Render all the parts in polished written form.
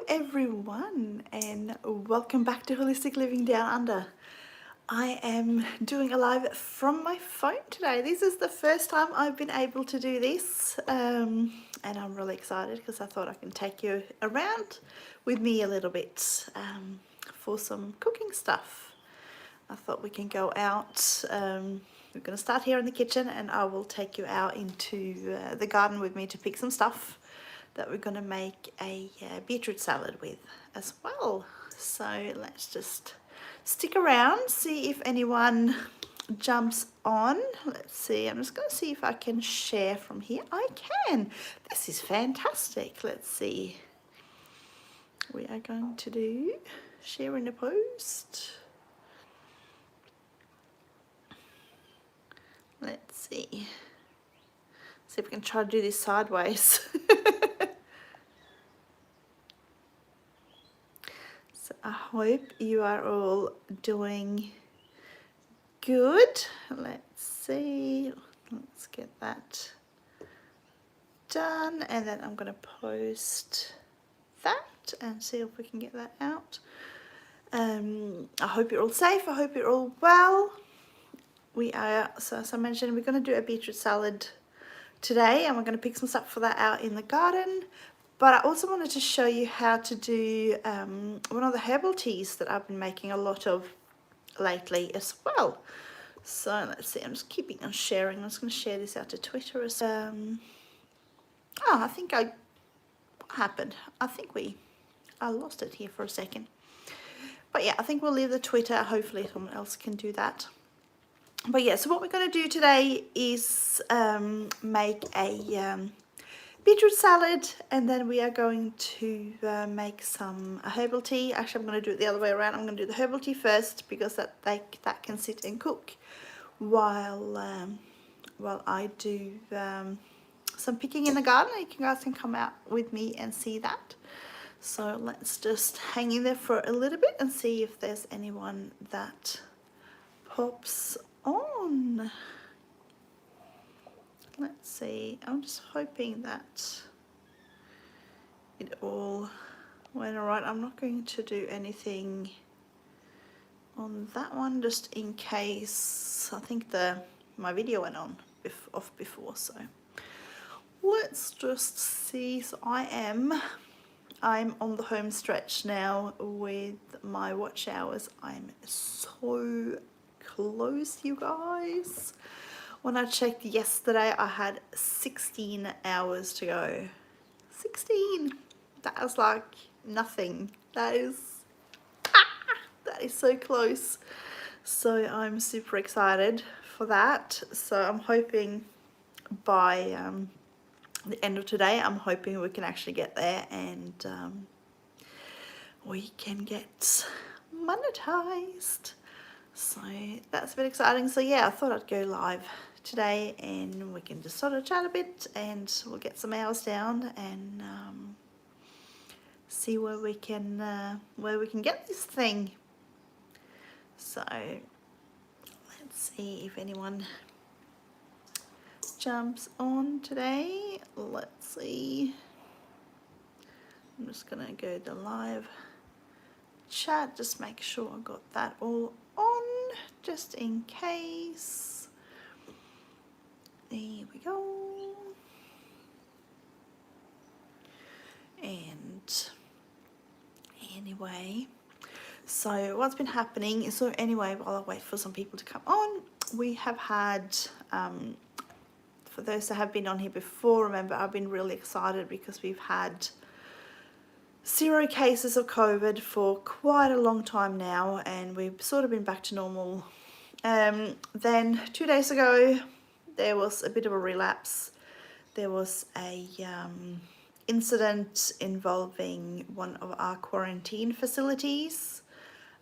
everyone, and welcome back to Holistic Living Down Under. I am doing a live from my phone today. This is the first time I've been able to do this, and I'm really excited because I thought I can take you around with me a little bit for some cooking stuff. I thought we can go out. We're going to start here in the kitchen, and I will take you out into the garden with me to pick some stuff that we're going to make a beetroot salad with as well. So let's just stick around, see if anyone jumps on. Let's see, I'm just going to see if I can share from here. I can. This is fantastic. Let's see. We are going to do share in the post. Let's see. See if we can try to do this sideways. So I hope you are all doing good. Let's see. Let's get that done, and then I'm going to post that and see if we can get that out. I hope you're all safe. I hope you're all well. We are, so as I mentioned, we're going to do a beetroot salad today, and we're going to pick some stuff for that out in the garden. But I also wanted to show you how to do one of the herbal teas that I've been making a lot of lately as well. So let's see, I'm just keeping on sharing. I'm just going to share this out to Twitter as oh, I think what happened? I think I lost it here for a second. But yeah, I think we'll leave the Twitter. Hopefully someone else can do that. But yeah, so what we're going to do today is make a beetroot salad, and then we are going to make some herbal tea. Actually, I'm going to do it the other way around. I'm going to do the herbal tea first because that can sit and cook while I do some picking in the garden. You guys can come out with me and see that. So let's just hang in there for a little bit and see if there's anyone that pops on. Let's see, I'm just hoping that it all went alright. I'm not going to do anything on that one just in case. I think my video went off before, so let's just see. So I'm on the home stretch now with my watch hours. I'm so close, you guys. When I checked yesterday, I had 16 hours to go. 16! That is like nothing. That is so close. So I'm super excited for that. So I'm hoping by the end of today, I'm hoping we can actually get there and we can get monetized. So that's a bit exciting. So yeah, I thought I'd go live today and we can just sort of chat a bit and we'll get some hours down and see where we can get this thing. So let's see if anyone jumps on today. Let's see. I'm just gonna go to live chat, just make sure I got that all on just in case. There we go. And anyway, so what's been happening, so anyway, while I wait for some people to come on, we have had for those that have been on here before, remember I've been really excited because we've had 0 cases of COVID for quite a long time now, and we've sort of been back to normal. Then 2 days ago there was a bit of a relapse. There was a incident involving one of our quarantine facilities,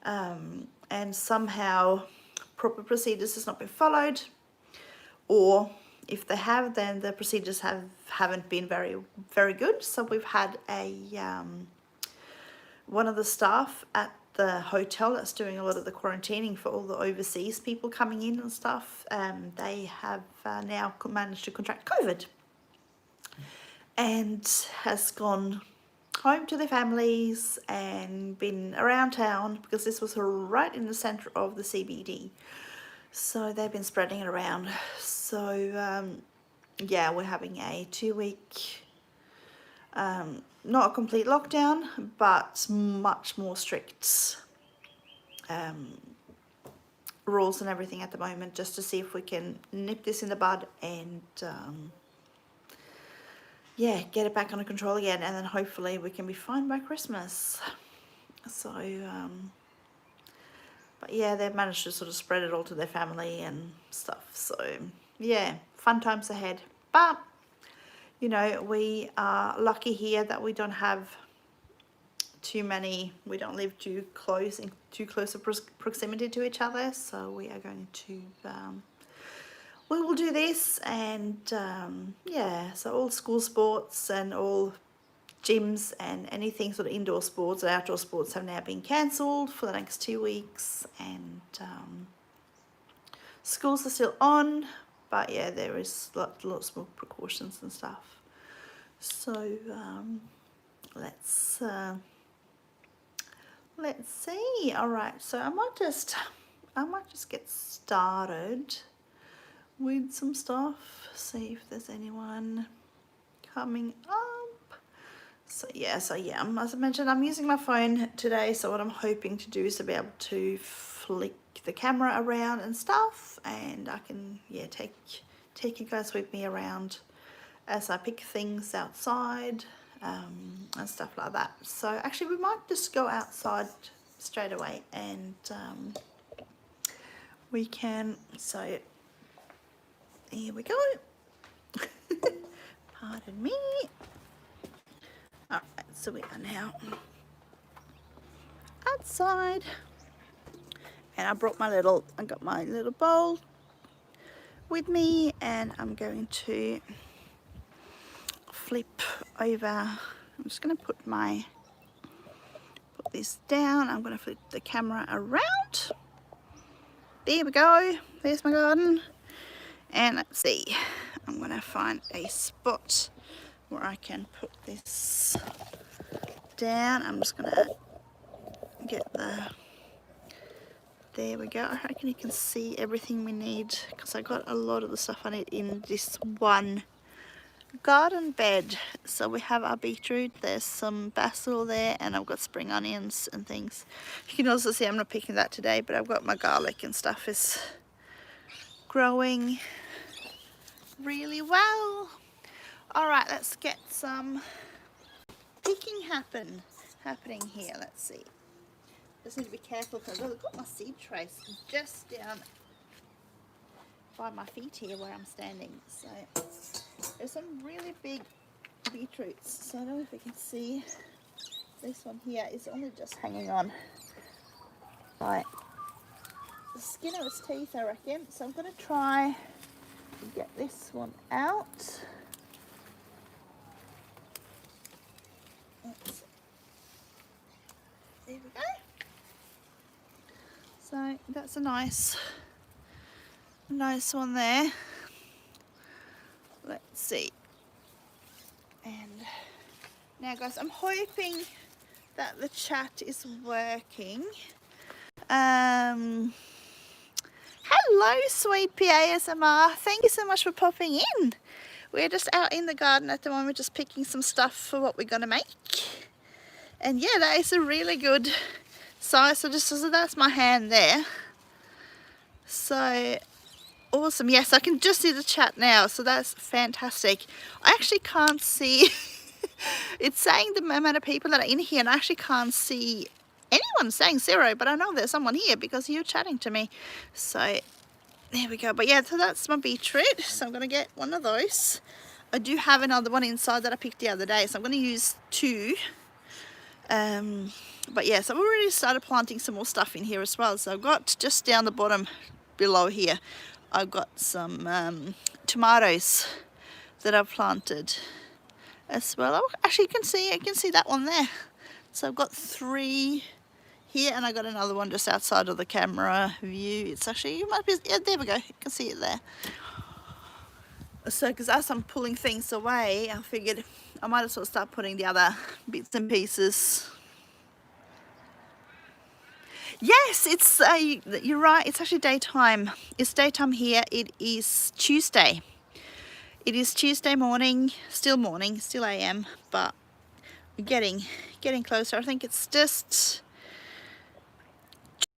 and somehow proper procedures has not been followed, or if they have, then the procedures haven't been very good. So we've had a one of the staff at the hotel that's doing a lot of the quarantining for all the overseas people coming in and stuff, they have now managed to contract COVID and has gone home to their families and been around town, because this was right in the center of the CBD. So they've been spreading it around. So yeah, we're having a 2-week, not a complete lockdown, but much more strict rules and everything at the moment, just to see if we can nip this in the bud and yeah, get it back under control again, and then hopefully we can be fine by Christmas. So but yeah, they've managed to sort of spread it all to their family and stuff. So yeah, fun times ahead. But you know, we are lucky here that we don't have too many, we don't live too close in too close a proximity to each other. So we are going to we will do this, and yeah, so all school sports and all gyms and anything sort of indoor sports or outdoor sports have now been cancelled for the next 2 weeks, and schools are still on, but yeah, there is lots more precautions and stuff. So let's see. All right, so I might just get started with some stuff, see if there's anyone coming up. So yeah, as I mentioned, I'm using my phone today, so what I'm hoping to do is to be able to flick the camera around and stuff, and I can, yeah, take you guys with me around as I pick things outside and stuff like that. So actually we might just go outside straight away, and we can, so here we go. Pardon me. Alright, so we are now outside, and I got my little bowl with me, and I'm going to flip over. I'm just going to put this down. I'm going to flip the camera around. There we go. There's my garden. And let's see, I'm going to find a spot where I can put this down. I'm just going to get there we go. I reckon you can see everything we need, because I got a lot of the stuff I need in this one garden bed. So we have our beetroot, there's some basil there, and I've got spring onions and things. You can also see I'm not picking that today, but I've got my garlic and stuff is growing really well. All right, let's get some picking happening here. Let's see. Just need to be careful, because I've got my seed trays just down by my feet here where I'm standing. So there's some really big beetroots. So I don't know if you can see. This one here is only just hanging on by the skin of its teeth, I reckon. So I'm going to try to get this one out. There we go. So that's a nice one there. Let's see. And now guys, I'm hoping that the chat is working. Hello Sweet PASMR, thank you so much for popping in. We're just out in the garden at the moment, just picking some stuff for what we're gonna make. And yeah, that is a really good size. So that's my hand there. So awesome. Yes, I can just see the chat now, so that's fantastic. I actually can't see it's saying the amount of people that are in here, and I actually can't see anyone saying 0, but I know there's someone here because you're chatting to me. So there we go. But yeah, so that's my beetroot, so I'm gonna get one of those. I do have another one inside that I picked the other day, so I'm gonna use 2. But yeah, so I've already started planting some more stuff in here as well. So I've got just down the bottom below here, I've got some tomatoes that I've planted as well. Oh, actually I can see that one there. So I've got 3 here, and I got another one just outside of the camera view. It's actually, you might be, yeah, there we go, you can see it there. So because as I'm pulling things away, I figured I might as well start putting the other bits and pieces. Yes, it's you're right, it's actually daytime. It's daytime here. It is Tuesday. It is Tuesday morning, still AM, but getting closer. I think it's just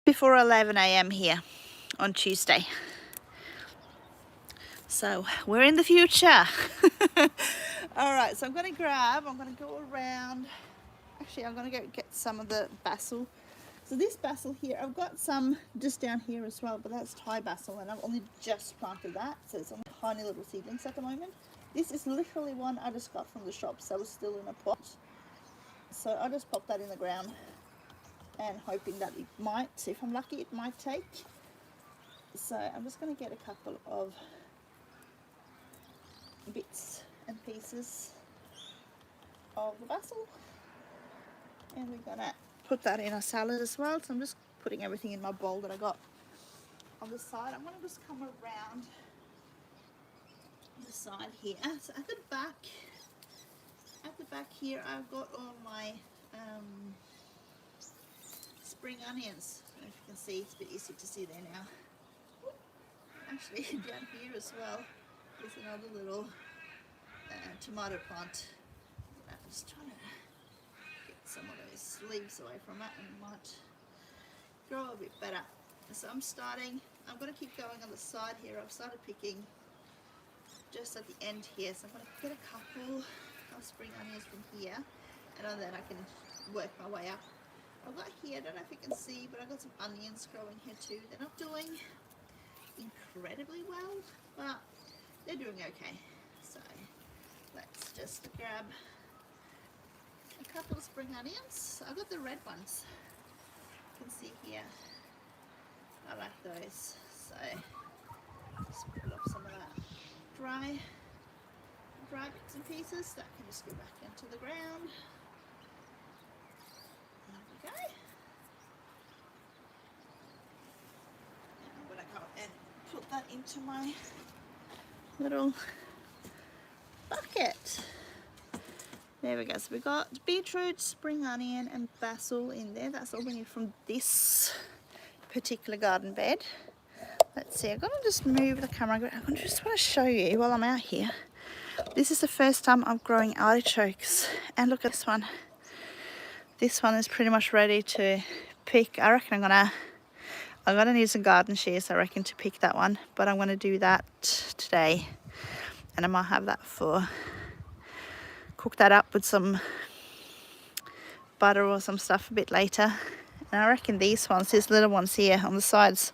before 11 AM here on Tuesday. So we're in the future. All right, so I'm going to go around. Actually, I'm going to go get some of the basil. So this basil here, I've got some just down here as well, but that's Thai basil, and I've only just planted that, so it's on tiny little seedlings at the moment. This is literally one I just got from the shops, so it was still in a pot. So I just popped that in the ground and hoping that it might, if I'm lucky, it might take. So I'm just going to get a couple of bits and pieces of the basil, and we're going to put that in a salad as well. So I'm just putting everything in my bowl that I got on the side. I'm going to just come around the side here. So at the back here, I've got all my spring onions. I don't know if you can see, it's a bit easy to see there now. Actually, down here as well, there's another little tomato plant. I'm just trying to get some of those leaves away from it, and it might grow a bit better. So I'm going to keep going on the side here. I've started picking just at the end here, so I'm going to get a couple of spring onions from here, and then I can work my way up. I've got here, I don't know if you can see, but I've got some onions growing here too. They're not doing incredibly well, but they're doing okay. So let's just grab a couple of spring onions. I've got the red ones, you can see here. I like those, so just pull off some of that dry bits and pieces. That can just go back into the ground. There we go. And I'm going to go and put that into my little bucket. There we go. So we got beetroot, spring onion, and basil in there. That's all we need from this particular garden bed. Let's see, I'm going to just move the camera. I just want to show you while I'm out here. This is the first time I'm growing artichokes, and look at this one. This one is pretty much ready to pick. I reckon I'm gonna need some garden shears, I reckon, to pick that one, but I'm gonna do that today, and I might have that cook that up with some butter or some stuff a bit later. And I reckon these little ones here on the sides,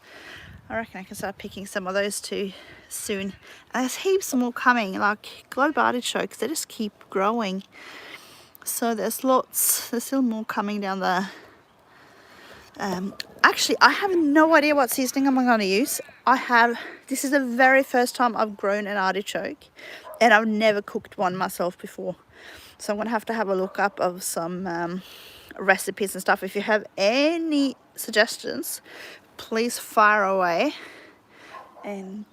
I reckon I can start picking some of those too soon. And there's heaps more coming, like globe artichokes, they just keep growing. So there's still more coming down the... actually, I have no idea what seasoning I'm going to use. This is the very first time I've grown an artichoke, and I've never cooked one myself before. So I'm going to have a look up of some recipes and stuff. If you have any suggestions, please fire away, and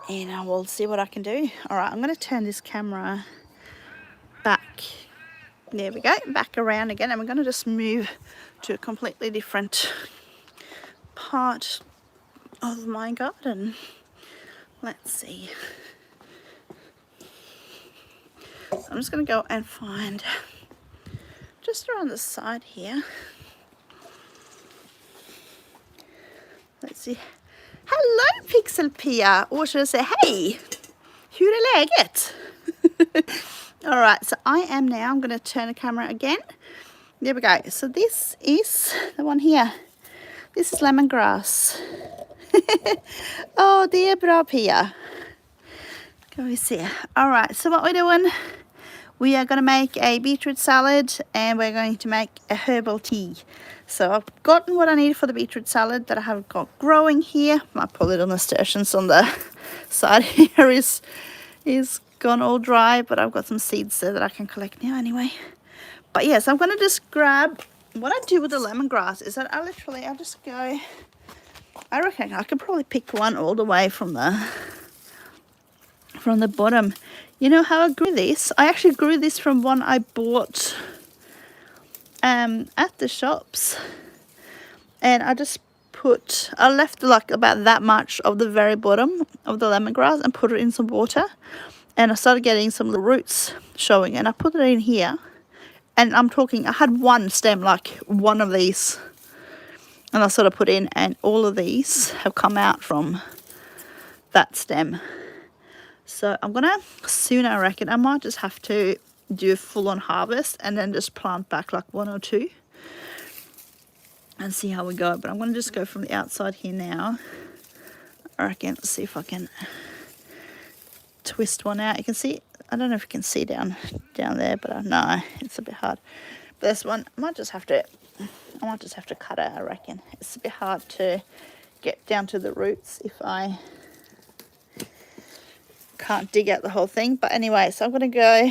I will see what I can do. All right, I'm going to turn this camera back. There we go, back around again, and we're going to just move to a completely different part of my garden. Let's see. I'm just going to go and find just around the side here. Let's see. Hello Pixel Pia! Or should I say, hey! Hur är läget? Alright, so I'm going to turn the camera again. There we go. So this is the one here. This is lemongrass. Oh, det är bra Pia. Can we see? Alright, so what we're doing, we are going to make a beetroot salad, and we're going to make a herbal tea. So I've gotten what I need for the beetroot salad that I have got growing here. My poor little nasturtiums on the side here is gone all dry, but I've got some seeds there that I can collect now anyway. But yes, I'm going to just grab... What I do with the lemongrass is that I'll just go... I reckon I could probably pick one all the way from the from the bottom. You know how I grew this? I actually grew this from one I bought at the shops, and I left like about that much of the very bottom of the lemongrass and put it in some water, and I started getting some little roots showing, and I put it in here, and I'm talking, I had one stem, like one of these, and I sort of put in, and all of these have come out from that stem. So I'm gonna soon, I reckon, I might just have to do a full-on harvest and then just plant back like one or two and see how we go. But I'm gonna just go from the outside here now. I reckon, let's see if I can twist one out. You can see, I don't know if you can see down there, but no, it's a bit hard. But this one, I might just have to cut it, I reckon. It's a bit hard to get down to the roots if I can't dig out the whole thing. But anyway, so I'm gonna go,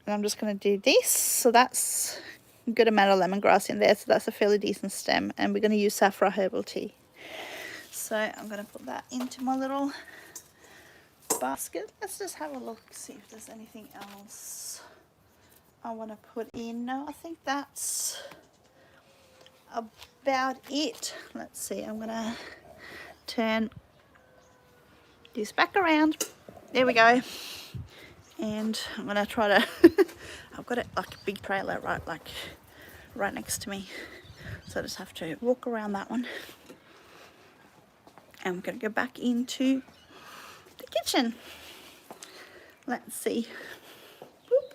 and I'm just gonna do this. So that's a good amount of lemongrass in there, so that's a fairly decent stem, and we're gonna use saffron herbal tea. So I'm gonna put that into my little basket. Let's just have a look, see if there's anything else I want to put in. No, I think that's about it. Let's see, I'm gonna turn this back around. There we go. And I'm gonna try to I've got it like a big trailer right next to me, so I just have to walk around that one, and we're gonna go back into the kitchen. Let's see. Boop.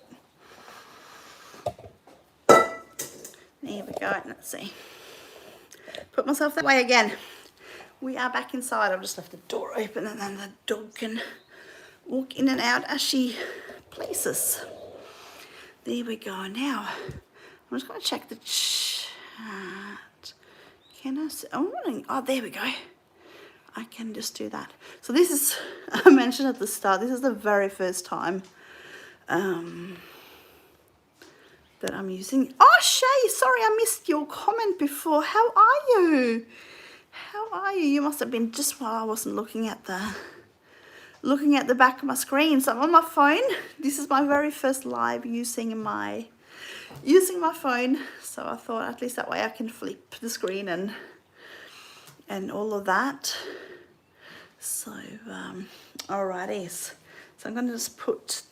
There we go. Let's see. Put myself that way again. We are back inside. I've just left the door open, and then the dog can walk in and out as she pleases. There we go. Now, I'm just going to check the chat. Can I see? Oh, there we go. I can just do that. So this is, I mentioned at the start, this is the very first time that I'm using. Oh, Shay, sorry, I missed your comment before. How are you? How are you? You must have been just while I wasn't looking at the back of my screen. So I'm on my phone. This is my very first live using my phone. So I thought at least that way I can flip the screen and all of that. So alrighty. So I'm going to just put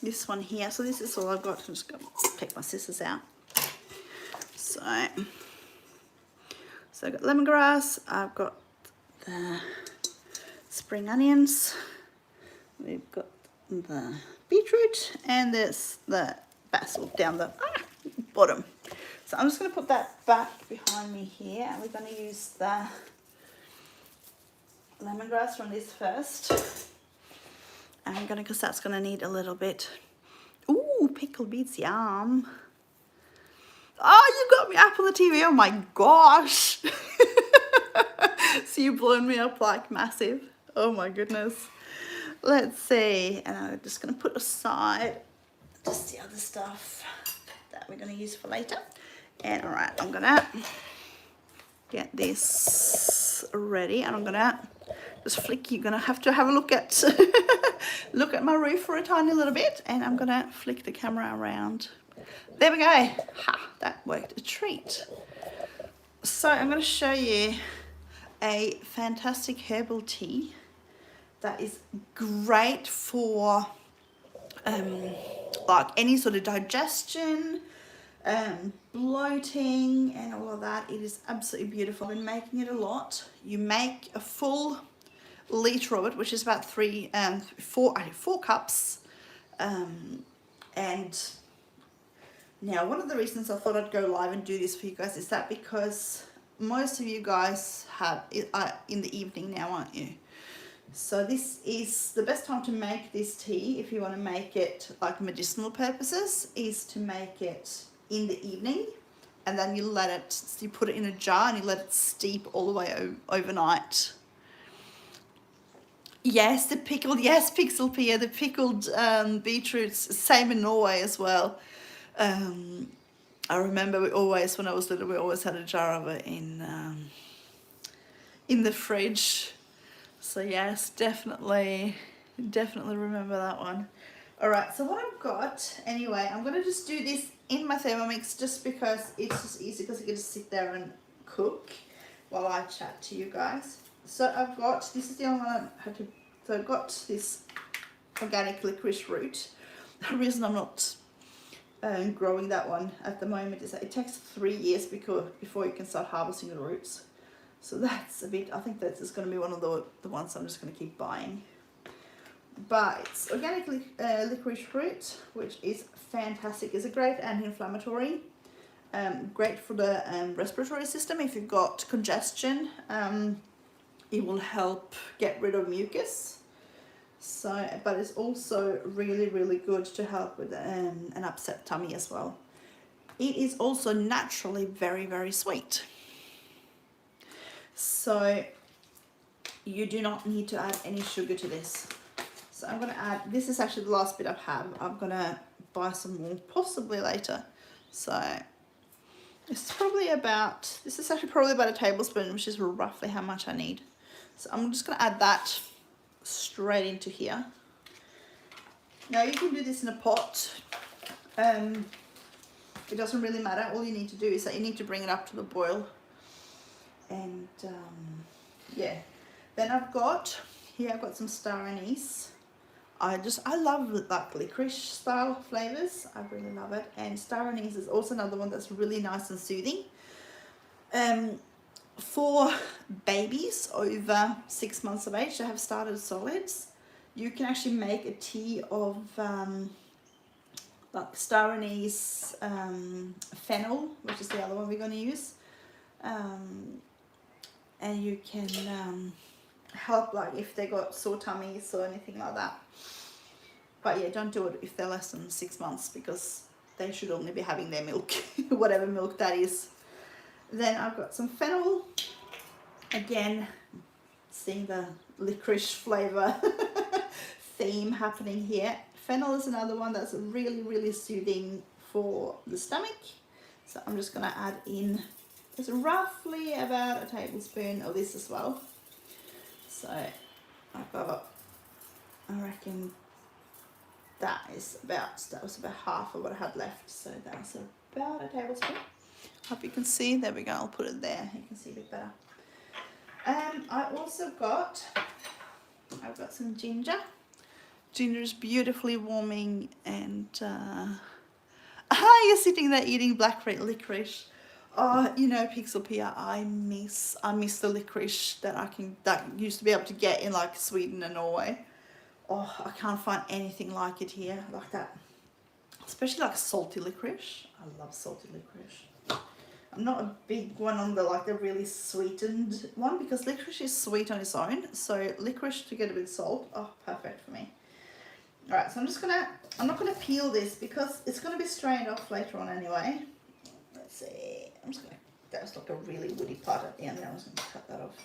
this one here. So this is all I've got. I'm just going to take my scissors out. So I've got lemongrass, I've got the spring onions, we've got the beetroot, and there's the basil down the bottom. So I'm just going to put that back behind me here, and we're going to use the lemongrass from this first. And I'm going to, because that's going to need a little bit. Ooh, pickled beets, yum. Oh, you got me up on the TV. Oh my gosh. So you've blown me up like massive. Oh my goodness. Let's see. And I'm just going to put aside just the other stuff that we're going to use for later. And all right, I'm going to get this ready, and I'm going to just flick. You're going to have a look at look at my roof for a tiny little bit, and I'm going to flick the camera around. There we go. Ha, that worked a treat. So I'm going to show you a fantastic herbal tea that is great for like any sort of digestion, bloating and all of that. It is absolutely beautiful. I've been making it a lot. You make a full litre of it, which is about 4 cups, and now, one of the reasons I thought I'd go live and do this for you guys is that because most of you guys are in the evening now, aren't you? So this is the best time to make this tea if you want to make it like medicinal purposes, is to make it in the evening, and then you put it in a jar and you let it steep all the way overnight. Yes, Pixel Pia, the pickled beetroots, same in Norway as well. I remember when I was little, we always had a jar of it in the fridge. So yes, definitely remember that one. Alright, so what I've got, anyway, I'm going to just do this in my Thermomix just because it's just easy, because I can just sit there and cook while I chat to you guys. So I've got, this is the only one I had to, so I've got this organic licorice root. The reason I'm not growing that one at the moment is that it takes 3 years before you can start harvesting the roots. So that's a bit, I think that's just going to be one of the ones I'm just going to keep buying. But it's organic licorice root, which is fantastic. It's a great anti-inflammatory, great for the respiratory system. If you've got congestion, it will help get rid of mucus. So, but it's also really good to help with an upset tummy as well. It is also naturally very sweet. So you do not need to add any sugar to this. So I'm going to add, this is actually the last bit I have. I'm going to buy some more possibly later. So it's probably about, this is actually probably about a tablespoon, which is roughly how much I need. So I'm just going to add that straight into here. Now you can do this in a pot. It doesn't really matter. All you need to do is that you need to bring it up to the boil. And yeah, then I've got some star anise. I love like licorice style flavors. I really love it. And star anise is also another one that's really nice and soothing. For babies over 6 months of age that have started solids, you can actually make a tea of like star anise, fennel, which is the other one we're going to use. And you can help like if they got sore tummies or anything like that. But yeah, don't do it if they're less than 6 months, because they should only be having their milk, whatever milk that is. Then I've got some fennel. Again, seeing the licorice flavor theme happening here. Fennel is another one that's really soothing for the stomach. So I'm just going to add in, there's roughly about a tablespoon of this as well. So I've got, I reckon that was about half of what I had left. So that was about a tablespoon. Hope you can see. There we go. I'll put it there. You can see a bit better. I've got some ginger. Ginger is beautifully warming, and you're sitting there eating black licorice. Oh, you know, Pixel Pia, I miss the licorice that used to be able to get in like Sweden and Norway. Oh, I can't find anything like it here, like that. Especially like salty licorice. I love salty licorice. I'm not a big one on the really sweetened one, because licorice is sweet on its own. So licorice to get a bit of salt, oh, perfect for me. All right, so I'm not gonna peel this because it's gonna be strained off later on anyway. Let's see. That was like a really woody part at the end there. I was going to cut that off.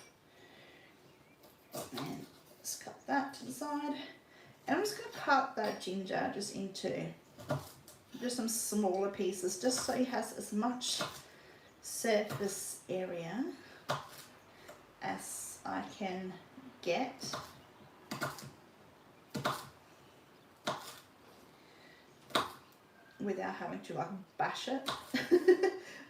And just cut that to the side. And I'm just going to cut that ginger just into just some smaller pieces, just so it has as much surface area as I can get. Without having to like bash it.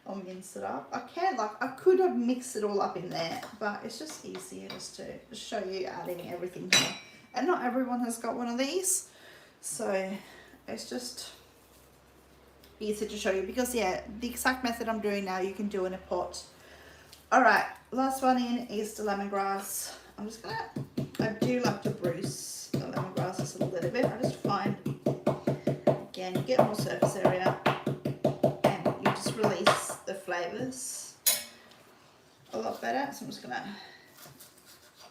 Or mince it up. I could have mixed it all up in there, but it's just easier just to show you adding everything here. And not everyone has got one of these, so it's just easy to show you, because yeah, the exact method I'm doing now you can do in a pot. All right, last one in is the lemongrass. I do like to bruise the lemongrass just a little bit. I just find, again, you get more surface area and you just release the flavors a lot better. So I'm just gonna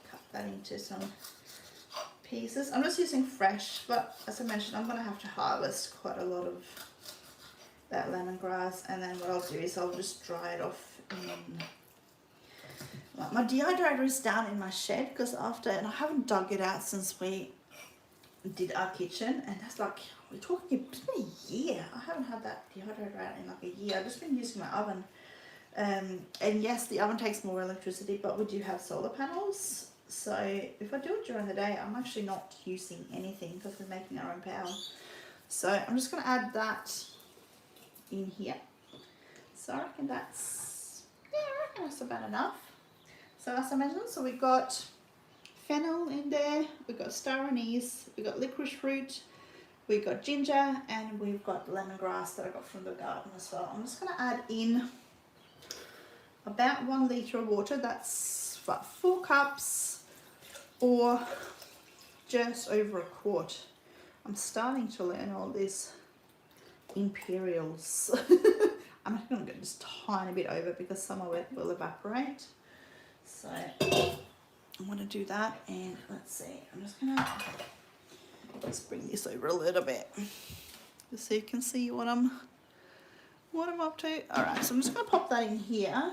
cut that into some pieces. I'm just using fresh, but as I mentioned, I'm gonna have to harvest quite a lot of that lemongrass, and then what I'll do is I'll just dry it off in, like, my dehydrator is down in my shed, and I haven't dug it out since we did our kitchen, and that's like, we're talking, it's been a year. I haven't had that dehydrator out in like a year. I've just been using my oven. And yes, the oven takes more electricity, but we do have solar panels. So if I do it during the day, I'm actually not using anything because we're making our own power. So I'm just going to add that in here. So I reckon that's, yeah, I reckon that's about enough. So as I mentioned, so we've got fennel in there, we've got star anise, we've got licorice fruit, we've got ginger, and we've got lemongrass that I got from the garden as well. I'm just going to add in about 1 litre of water. That's what, 4 cups or just over a quart. I'm starting to learn all these imperials. I'm going to go just a tiny bit over because some of it will evaporate. So I'm going to do that, and let's see, I'm just going to just bring this over a little bit just so you can see what I'm up to. Alright, so I'm just going to pop that in here,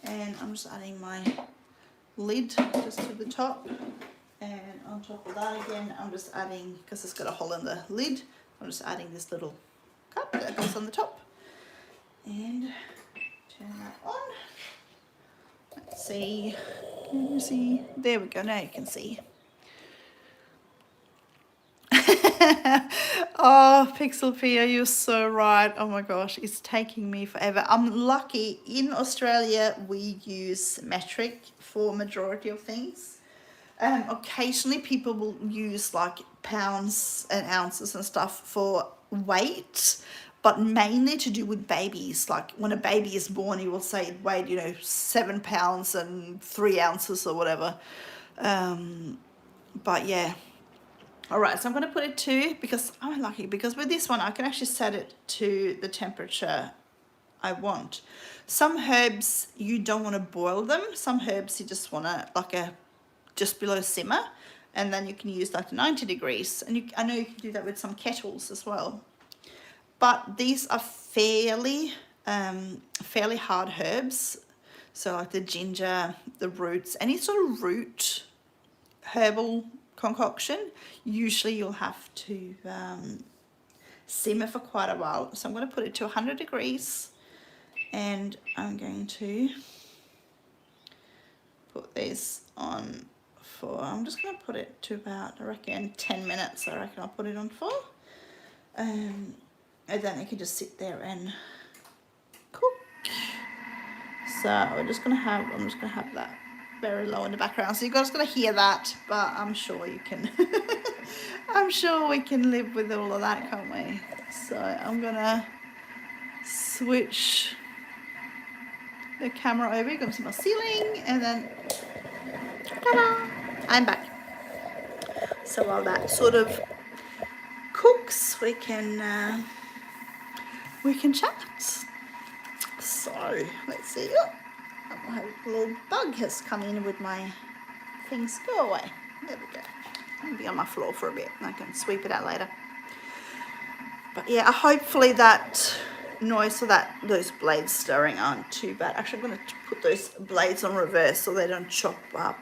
and I'm just adding my lid just to the top, and on top of that again I'm just adding, because it's got a hole in the lid, I'm just adding this little cup that goes on the top, and turn that on. Let's see, can you see? There we go, now you can see. Oh, Pixel Pia, you're so right. Oh my gosh, it's taking me forever. I'm lucky in Australia we use metric for majority of things. Occasionally people will use like pounds and ounces and stuff for weight, but mainly to do with babies. Like when a baby is born, you will say it weighed, you know, 7 pounds and 3 ounces or whatever. But yeah. Alright, so I'm going to put it to, because I'm lucky, because with this one I can actually set it to the temperature I want. Some herbs you don't want to boil them. Some herbs you just want to like a just below simmer, and then you can use like 90 degrees. And I know you can do that with some kettles as well. But these are fairly hard herbs. So like the ginger, the roots, any sort of root herbal concoction, usually you'll have to simmer for quite a while. So I'm going to put it to 100 degrees, and I'm going to put this on for, I'm just going to put it to about, I reckon 10 minutes. I reckon I'll put it on for, and then it can just sit there and cook. So I'm just going to have that very low in the background, so you're just going to hear that, but I'm sure you can I'm sure we can live with all of that, can't we? So I'm gonna switch the camera over. You're gonna see my ceiling, and then ta-da, I'm back. So while that sort of cooks, we can chat. So let's see. Oh, a little bug has come in with my things. Go away. There we go. I'll be on my floor for a bit and I can sweep it out later. But yeah, hopefully that noise or those blades stirring aren't too bad. Actually, I'm going to put those blades on reverse so they don't chop up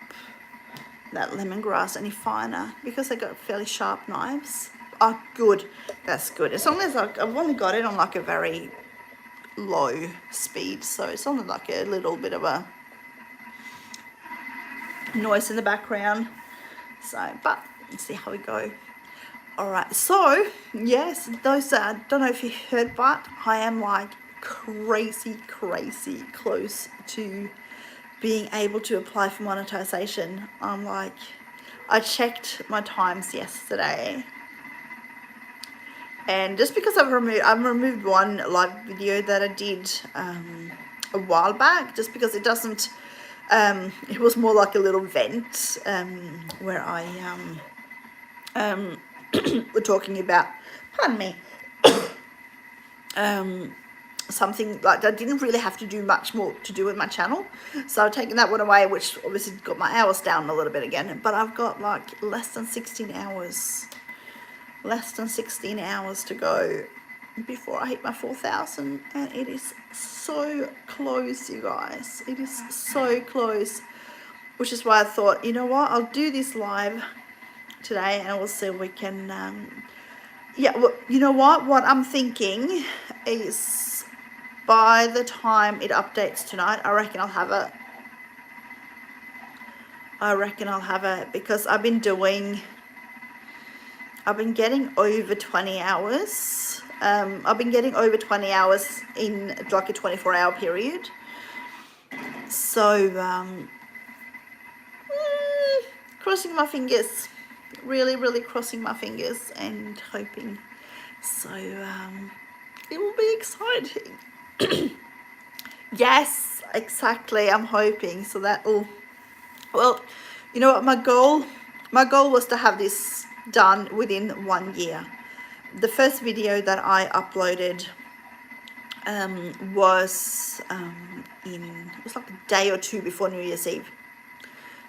that lemongrass any finer, because they got fairly sharp knives. Oh, good. That's good. As long as I've only got it on like a very low speed, so it's only like a little bit of a noise in the background. So, but let's see how we go. Alright, so yes, those don't know if you heard, but I am like crazy close to being able to apply for monetization. I'm like, I checked my times yesterday, and just because I've removed one live video that I did a while back, just because it doesn't it was more like a little vent where I we're talking about, pardon me, something like that didn't really have to do much more to do with my channel. So I've taken that one away, which obviously got my hours down a little bit again. But I've got like less than 16 hours to go before I hit my 4,000, and it is so close, you guys. It is so close, which is why I thought, you know what, I'll do this live today and we'll see if we can yeah, well, you know what I'm thinking is by the time it updates tonight, I reckon I'll have I reckon I'll have it, because I've been getting over 20 hours. I've been getting over 20 hours in like a 24-hour period. So, crossing my fingers, really, really crossing my fingers and hoping. So, it will be exciting. Yes, exactly. I'm hoping. So that will, well, you know what, my goal was to have this done within 1 year. The first video that I uploaded was it was like a day or two before New Year's Eve.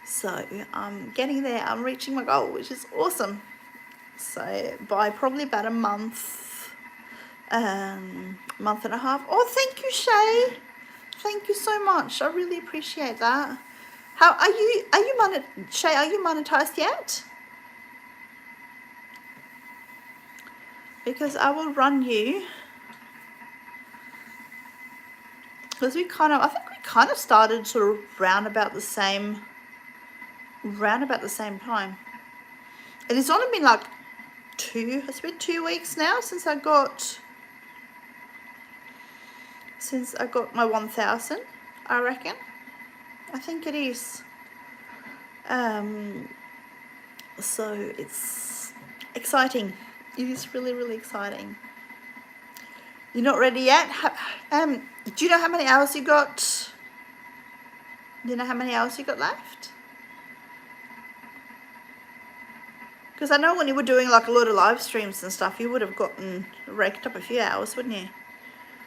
So I'm getting there. I'm reaching my goal, which is awesome. So by probably about a month and a half. Oh, thank you, Shay. Thank you so much. I really appreciate that. How are you? Shay, are you monetized yet? Because I will run you. Because I think we kind of started sort of round about the same time. And it's only been like it's been 2 weeks now since I got my 1,000, I reckon. I think it is. So it's exciting. It is really, really exciting. You're not ready yet? Do you know how many hours you got? Do you know how many hours you got left? Because I know when you were doing like a lot of live streams and stuff, you would have gotten raked up a few hours, wouldn't you?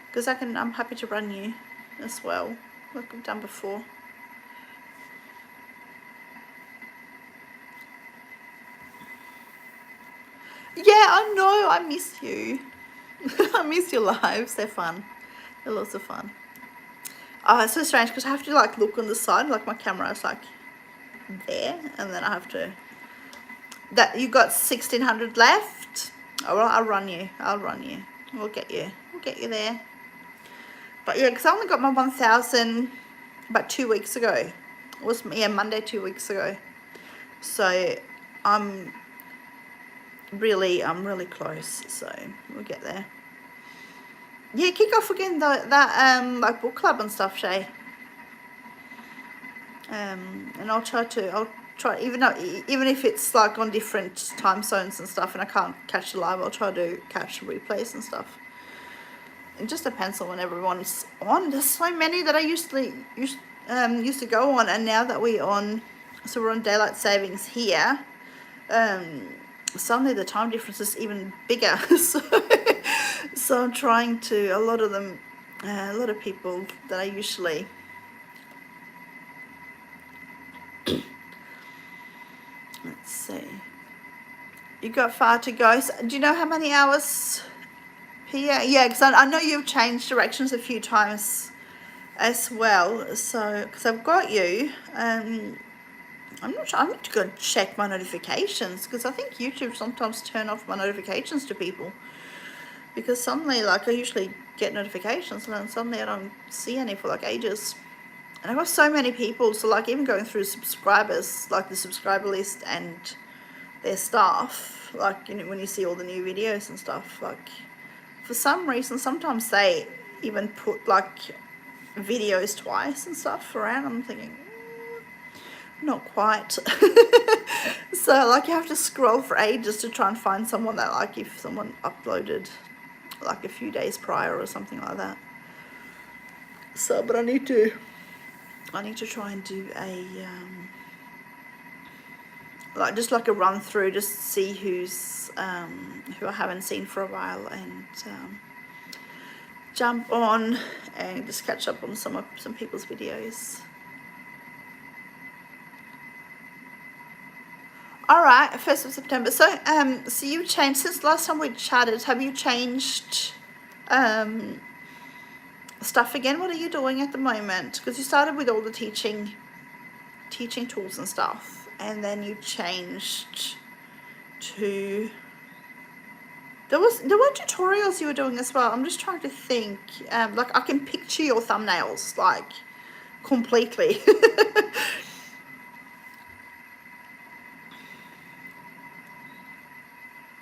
Because I'm happy to run you as well, like I've done before. Yeah, I know. I miss you. I miss your lives. They're fun. They're lots of fun. Oh, it's so strange because I have to like look on the side, like my camera is like there, and then I have to. That you got 1,600 left. Oh, well, I'll run you. We'll get you there. But yeah, because I only got my 1,000 about 2 weeks ago. It was Monday 2 weeks ago. So I'm really close. So we'll get there. Yeah, kick off again that like book club and stuff, Shay. And I'll try even if it's like on different time zones and stuff, and I can't catch the live, I'll try to catch the replays and stuff. It just depends on when everyone's on. There's so many that I used to go on, and now that we're on daylight savings here, suddenly the time difference is even bigger. So I'm trying to, a lot of people that I usually let's see, you got far to go. So, do you know how many hours per year? Yeah, because I know you've changed directions a few times as well. So because I've got you, I'm not sure. I need to go check my notifications, because I think YouTube sometimes turn off my notifications to people, because suddenly like I usually get notifications and then suddenly I don't see any for like ages. And I've got so many people, so like even going through subscribers, like the subscriber list and their stuff, like, you know, when you see all the new videos and stuff, like for some reason sometimes they even put like videos twice and stuff around. I'm thinking, not quite. So like you have to scroll for ages to try and find someone that, like, if someone uploaded like a few days prior or something like that. So but I need to try and do a just like a run through, just see who's who I haven't seen for a while, and jump on and just catch up on some people's videos. All right, 1st of September. So so you've changed since last time we chatted. Have you changed stuff again? What are you doing at the moment? Because you started with all the teaching tools and stuff, and then you changed to there were tutorials you were doing as well. I'm just trying to think. Like I can picture your thumbnails like completely.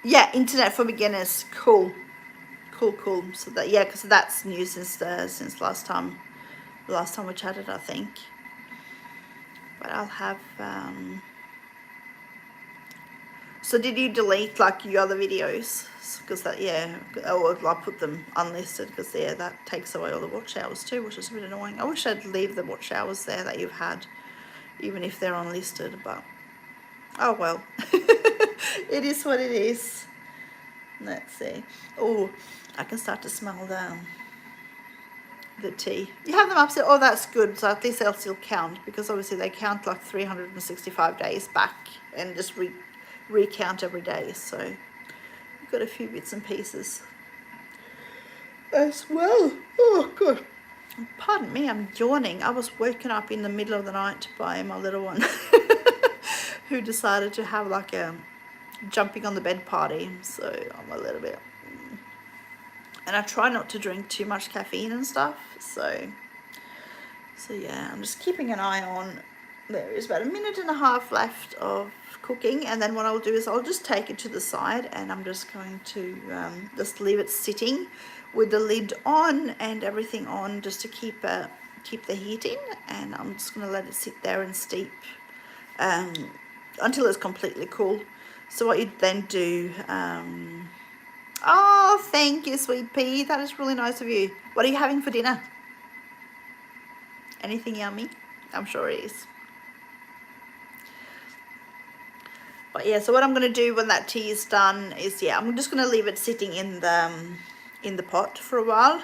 Yeah, internet for beginners. Cool. Cool. So that, yeah, because that's new since last time we chatted, I think. But I'll have so did you delete like your other videos? Because that, yeah, or I'll put them unlisted because yeah, that takes away all the watch hours too, which is a bit annoying. I wish I'd leave the watch hours there that you've had, even if they're unlisted, but oh well. It is what it is. Let's see. Oh, I can start to smell the tea. You have them upstairs. Oh, that's good. So at least they'll still count, because obviously they count like 365 days back and just recount every day. So we've got a few bits and pieces as well. Oh god. Pardon me, I'm yawning. I was woken up in the middle of the night by my little one who decided to have like a jumping on the bed party. So I'm a little bit, and I try not to drink too much caffeine and stuff. So yeah, I'm just keeping an eye on. There is about a minute and a half left of cooking, and then what I'll do is I'll just take it to the side, and I'm just going to just leave it sitting with the lid on and everything on, just to keep the heat in. And I'm just going to let it sit there and steep until it's completely cool. So what you then do, oh, thank you, sweet pea, that is really nice of you. What are you having for dinner? Anything yummy? I'm sure it is. But yeah, so what I'm going to do when that tea is done is, yeah, I'm just going to leave it sitting in the pot for a while.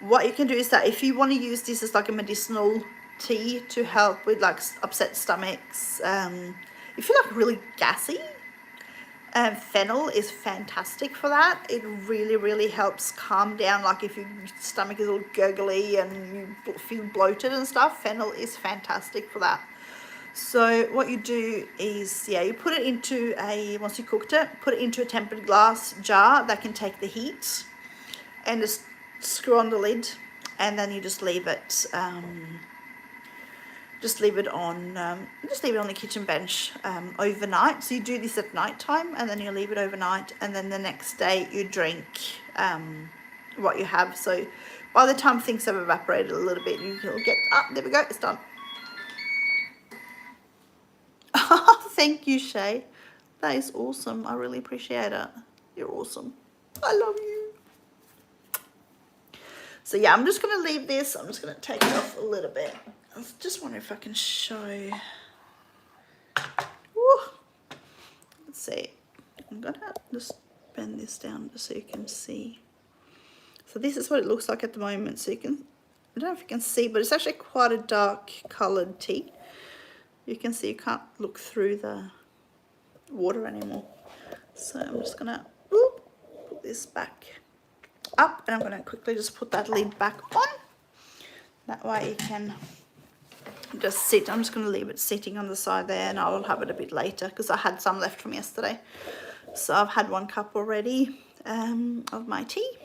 What you can do is that if you want to use this as like a medicinal tea to help with like upset stomachs, if you're like really gassy, fennel is fantastic for that. It really helps calm down, like if your stomach is all gurgly and you feel bloated and stuff, fennel is fantastic for that. So what you do is, yeah, you put it into once you cooked it, put it into a tempered glass jar that can take the heat, and just screw on the lid, and then you just leave it on the kitchen bench overnight. So you do this at night time, and then you leave it overnight, and then the next day you drink what you have. So by the time things have evaporated a little bit, you'll get, there we go, it's done. Thank you, Shay. That is awesome. I really appreciate it. You're awesome. I love you. So yeah, I'm just going to leave this. I'm just going to take it off a little bit. I just wonder if I can show. Woo. Let's see. I'm going to just bend this down just so you can see. So this is what it looks like at the moment. So you can, I don't know if you can see, but it's actually quite a dark coloured tea. You can see you can't look through the water anymore. So I'm just gonna put this back up, and I'm gonna quickly just put that lid back on. That way you can just sit. I'm just gonna leave it sitting on the side there, and I'll have it a bit later because I had some left from yesterday. So I've had 1 cup already of my tea.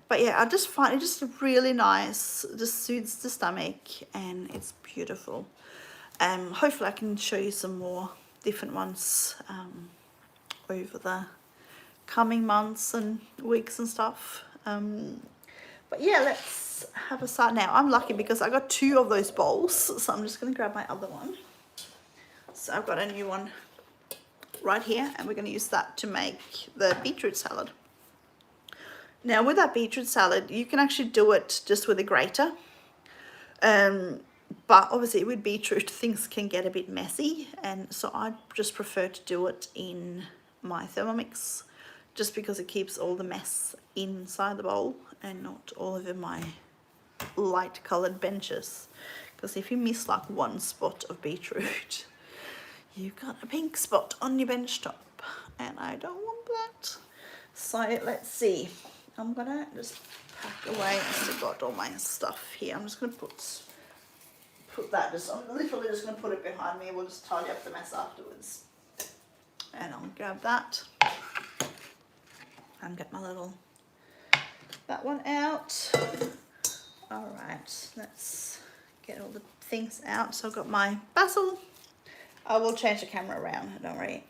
But yeah, I just find it just really nice, just soothes the stomach, and it's beautiful. Hopefully I can show you some more different ones over the coming months and weeks and stuff. But yeah, let's have a start now. I'm lucky because I got 2 of those bowls, so I'm just going to grab my other one. So I've got a new one right here, and we're going to use that to make the beetroot salad. Now with that beetroot salad, you can actually do it just with a grater. But obviously with beetroot, things can get a bit messy, and so I just prefer to do it in my Thermomix, just because it keeps all the mess inside the bowl and not all over my light coloured benches. Because if you miss like 1 spot of beetroot, you've got a pink spot on your bench top, and I don't want that. So let's see. I'm gonna just pack away. I still got all my stuff here. I'm just gonna put that, I'm literally just going to put it behind me. We'll just tidy up the mess afterwards. And I'll grab that and get my that one out. All right, let's get all the things out. So I've got my basil. I will change the camera around, don't worry.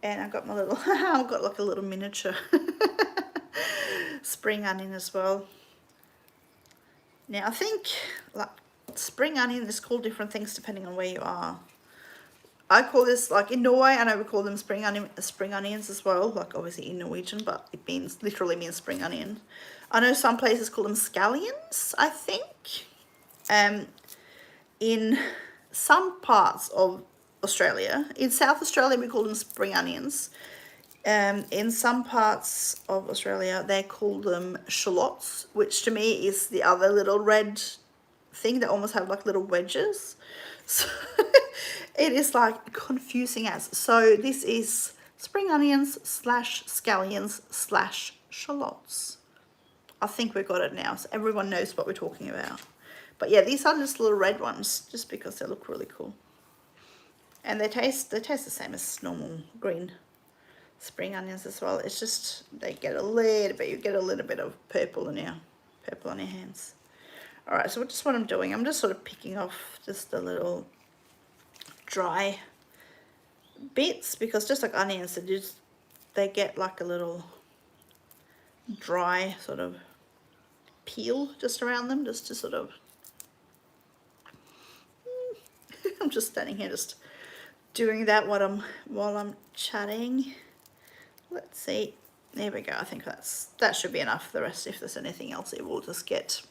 And I got my little, I've got like a little miniature spring onion as well. Now I think like spring onion is called different things depending on where you are. I call this, like in Norway, I know we call them spring onions as well, like obviously in Norwegian, but it literally means spring onion. I know some places call them scallions, I think. In some parts of Australia, in South Australia we call them spring onions. In some parts of Australia they call them shallots, which to me is the other little red thing that almost have like little wedges. So it is like confusing as. So this is spring onions / scallions / shallots. I think we've got it now, so everyone knows what we're talking about. But yeah, these are just little red ones, just because they look really cool. And they taste the same as normal green spring onions as well. It's just they get a little bit, you get a little bit of purple on your hands. All right, so just what I'm doing, I'm just sort of picking off just the little dry bits, because just like onions, they get like a little dry sort of peel just around them, just to sort of I'm just standing here just doing that while I'm chatting. Let's see, there we go. I think that should be enough. The rest, if there's anything else, it will just get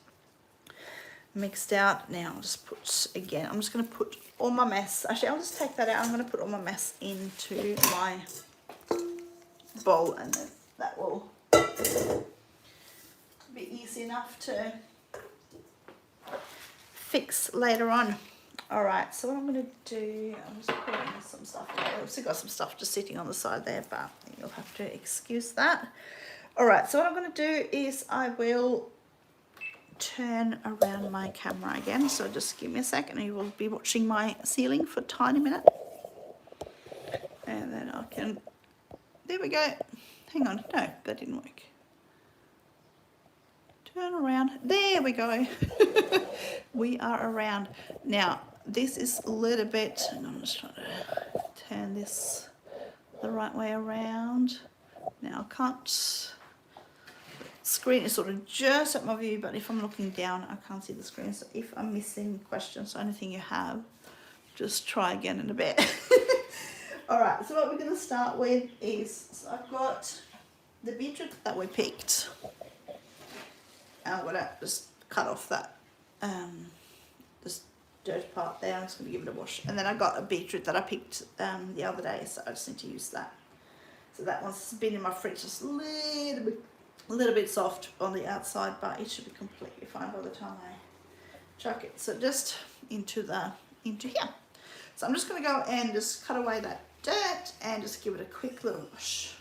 mixed out. Now I'll just put, again, I'm just going to put all my mess, actually I'll just take that out. I'm going to put all my mess into my bowl, and then that will be easy enough to fix later on. All right, so what I'm going to do, I'm just putting some stuff in there. I've still got some stuff just sitting on the side there, but you'll have to excuse that. All right, so what I'm going to do is I will turn around my camera again. So just give me a second, and you will be watching my ceiling for a tiny minute. And then I can, there we go. Hang on, no, that didn't work. Turn around, there we go. We are around. Now, this is a little bit, and I'm just trying to turn this the right way around. Now I can't, screen is sort of just at my view, but if I'm looking down I can't see the screen. So if I'm missing questions or anything you have, just try again in a bit. All right, so what we're going to start with is, so I've got the beetroot that we picked. I'm going to just cut off that this dirt part there. I'm just going to give it a wash. And then I got a beetroot that I picked the other day, so I just need to use that. So that one's been in my fridge just a little bit soft on the outside, but it should be completely fine by the time I chuck it. So just into here. So I'm just going to go and just cut away that dirt and just give it a quick little wash.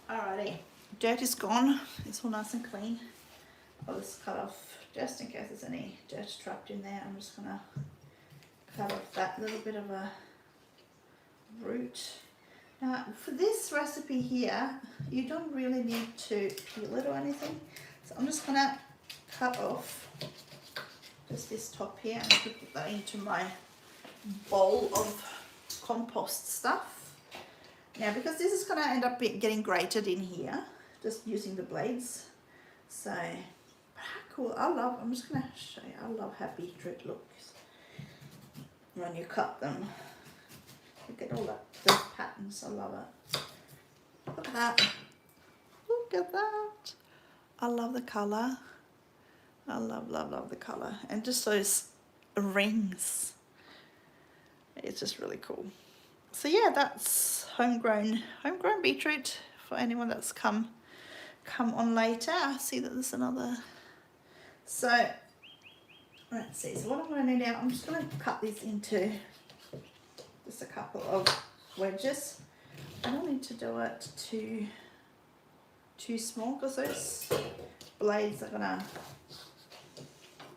Alrighty, dirt is gone. It's all nice and clean. I'll just cut off, just in case there's any dirt trapped in there. I'm just gonna cut off that little bit of a root. Now, for this recipe here, you don't really need to peel it or anything. So I'm just gonna cut off just this top here, and put that into my bowl of compost stuff. Now, because this is going to end up getting grated in here, just using the blades. So, how cool. I'm just going to show you, I love how beetroot looks when you cut them. Look at all those patterns, I love it. Look at that. Look at that. I love the colour. I love the colour. And just those rings. It's just really cool. So yeah, that's homegrown beetroot for anyone that's come on later. I see that there's another. So let's see. So what I'm going to do now, I'm just going to cut these into just a couple of wedges. I don't need to do it too small, because those blades are going to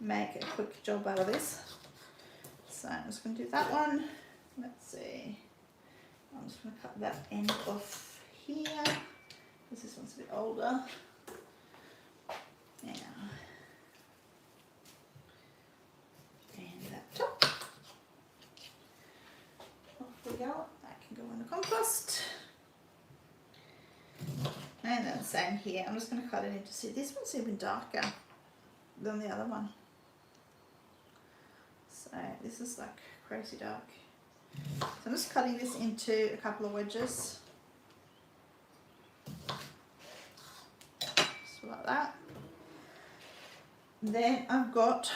make a quick job out of this. So I'm just going to do that one. Let's see. I'm just going to cut that end off here because this one's a bit older. Now, and that top. Off we go. That can go in the compost. And then same here. I'm just going to cut it into, see, this one's even darker than the other one. So this is like crazy dark. So I'm just cutting this into a couple of wedges. Just like that. Then I've got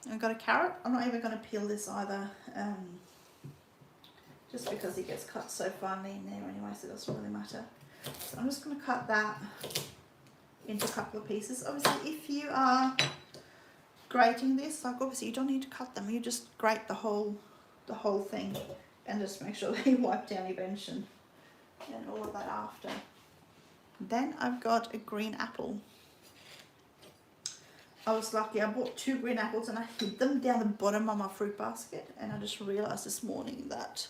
a carrot. I'm not even going to peel this either. Just because it gets cut so finely in there anyway, so it doesn't really matter. So I'm just going to cut that into a couple of pieces. Obviously, if you are grating this, like obviously you don't need to cut them. You just grate the whole thing, and just make sure that you wipe down your bench and all of that after. Then I've got a green apple. I was lucky. I bought 2 green apples and I hid them down the bottom of my fruit basket, and I just realised this morning that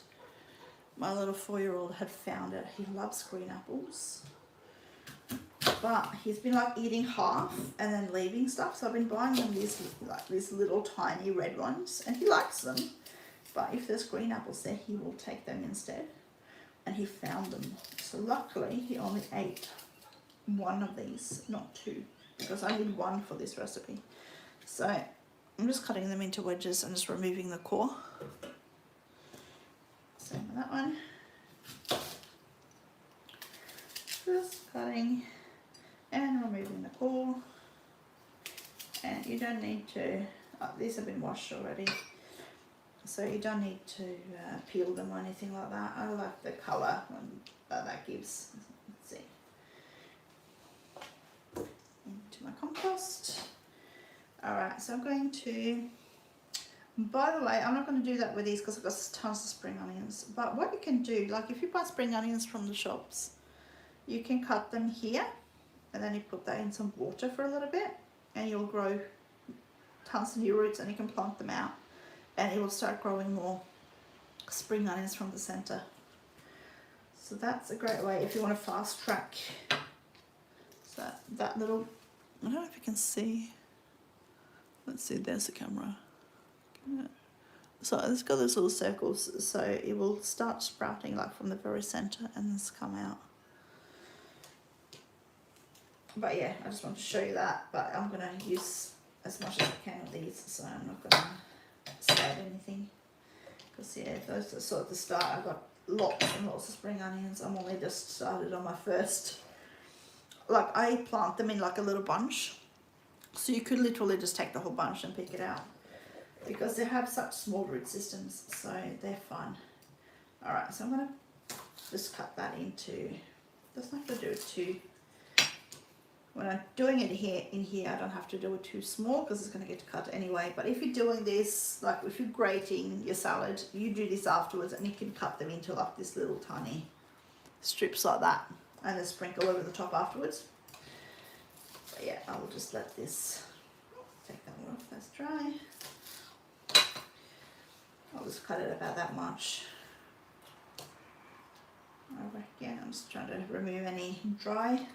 my little 4-year-old had found it. He loves green apples, but he's been like eating half and then leaving stuff. So I've been buying him these little tiny red ones, and he likes them. But if there's green apples there, he will take them instead. And he found them. So luckily, he only ate 1 of these, not 2, because I need 1 for this recipe. So I'm just cutting them into wedges and just removing the core. Same with that one. Just cutting and removing the core. And you don't need to, these have been washed already, so you don't need to peel them or anything like that. I like the colour that gives. Let's see. Into my compost. Alright, so I'm going to, by the way, I'm not going to do that with these because I've got tons of spring onions. But what you can do, like if you buy spring onions from the shops, you can cut them here and then you put that in some water for a little bit, and you'll grow tons of new roots, and you can plant them out and it will start growing more spring onions from the center. So that's a great way if you want to fast track. So that little, I don't know if you can see. Let's see, there's the camera. So it's got those little circles, so it will start sprouting like from the very center and then come out. But yeah, I just want to show you that. But I'm going to use as much as I can of these, so I'm not going to save anything. Because yeah, those are sort of the start. I've got lots and lots of spring onions. I'm only just started on my first. Like I plant them in like a little bunch, so you could literally just take the whole bunch and pick it out, because they have such small root systems, so they're fun. Alright, so I'm going to just cut that into, doesn't have to do it too, when I'm doing it in here, I don't have to do it too small because it's going to get cut anyway. But if you're doing this, like if you're grating your salad, you do this afterwards and you can cut them into like this little tiny strips like that, and then sprinkle over the top afterwards. But yeah, I will just let this, take that one off, that's dry. I'll just cut it about that much. Over again, I'm just trying to remove any dry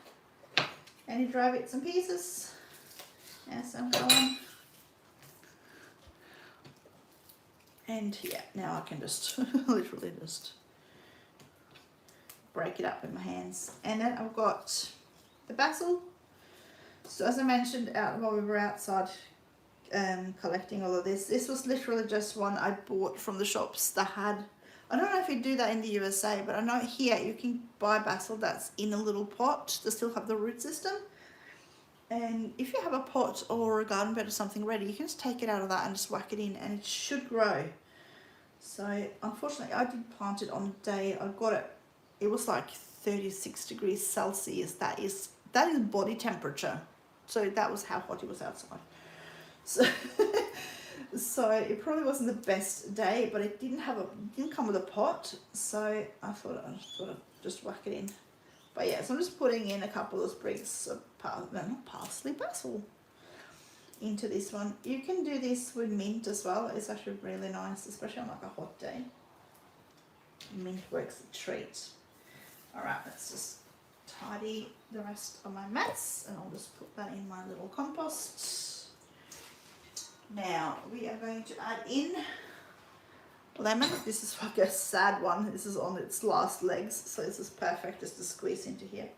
bits and pieces as I'm going. And yeah, now I can just literally just break it up with my hands. And then I've got the basil. So as I mentioned while we were outside collecting all of this was literally just one I bought from the shops that had, I don't know if you do that in the USA, but I know here you can buy basil that's in a little pot to still have the root system. And if you have a pot or a garden bed or something ready, you can just take it out of that and just whack it in and it should grow. So unfortunately I did plant it on the day I got it. It was like 36 degrees Celsius. That is body temperature. So that was how hot it was outside. So it probably wasn't the best day, but it didn't come with a pot, so I thought I'd just whack it in. But yeah, so I'm just putting in a couple of sprigs of basil. into this one. You can do this with mint as well. It's actually really nice, especially on like a hot day. Mint works a treat. Alright, let's just tidy the rest of my mess and I'll just put that in my little compost. Now we are going to add in lemon. This is like a sad one. This is on its last legs, so this is perfect just to squeeze into here.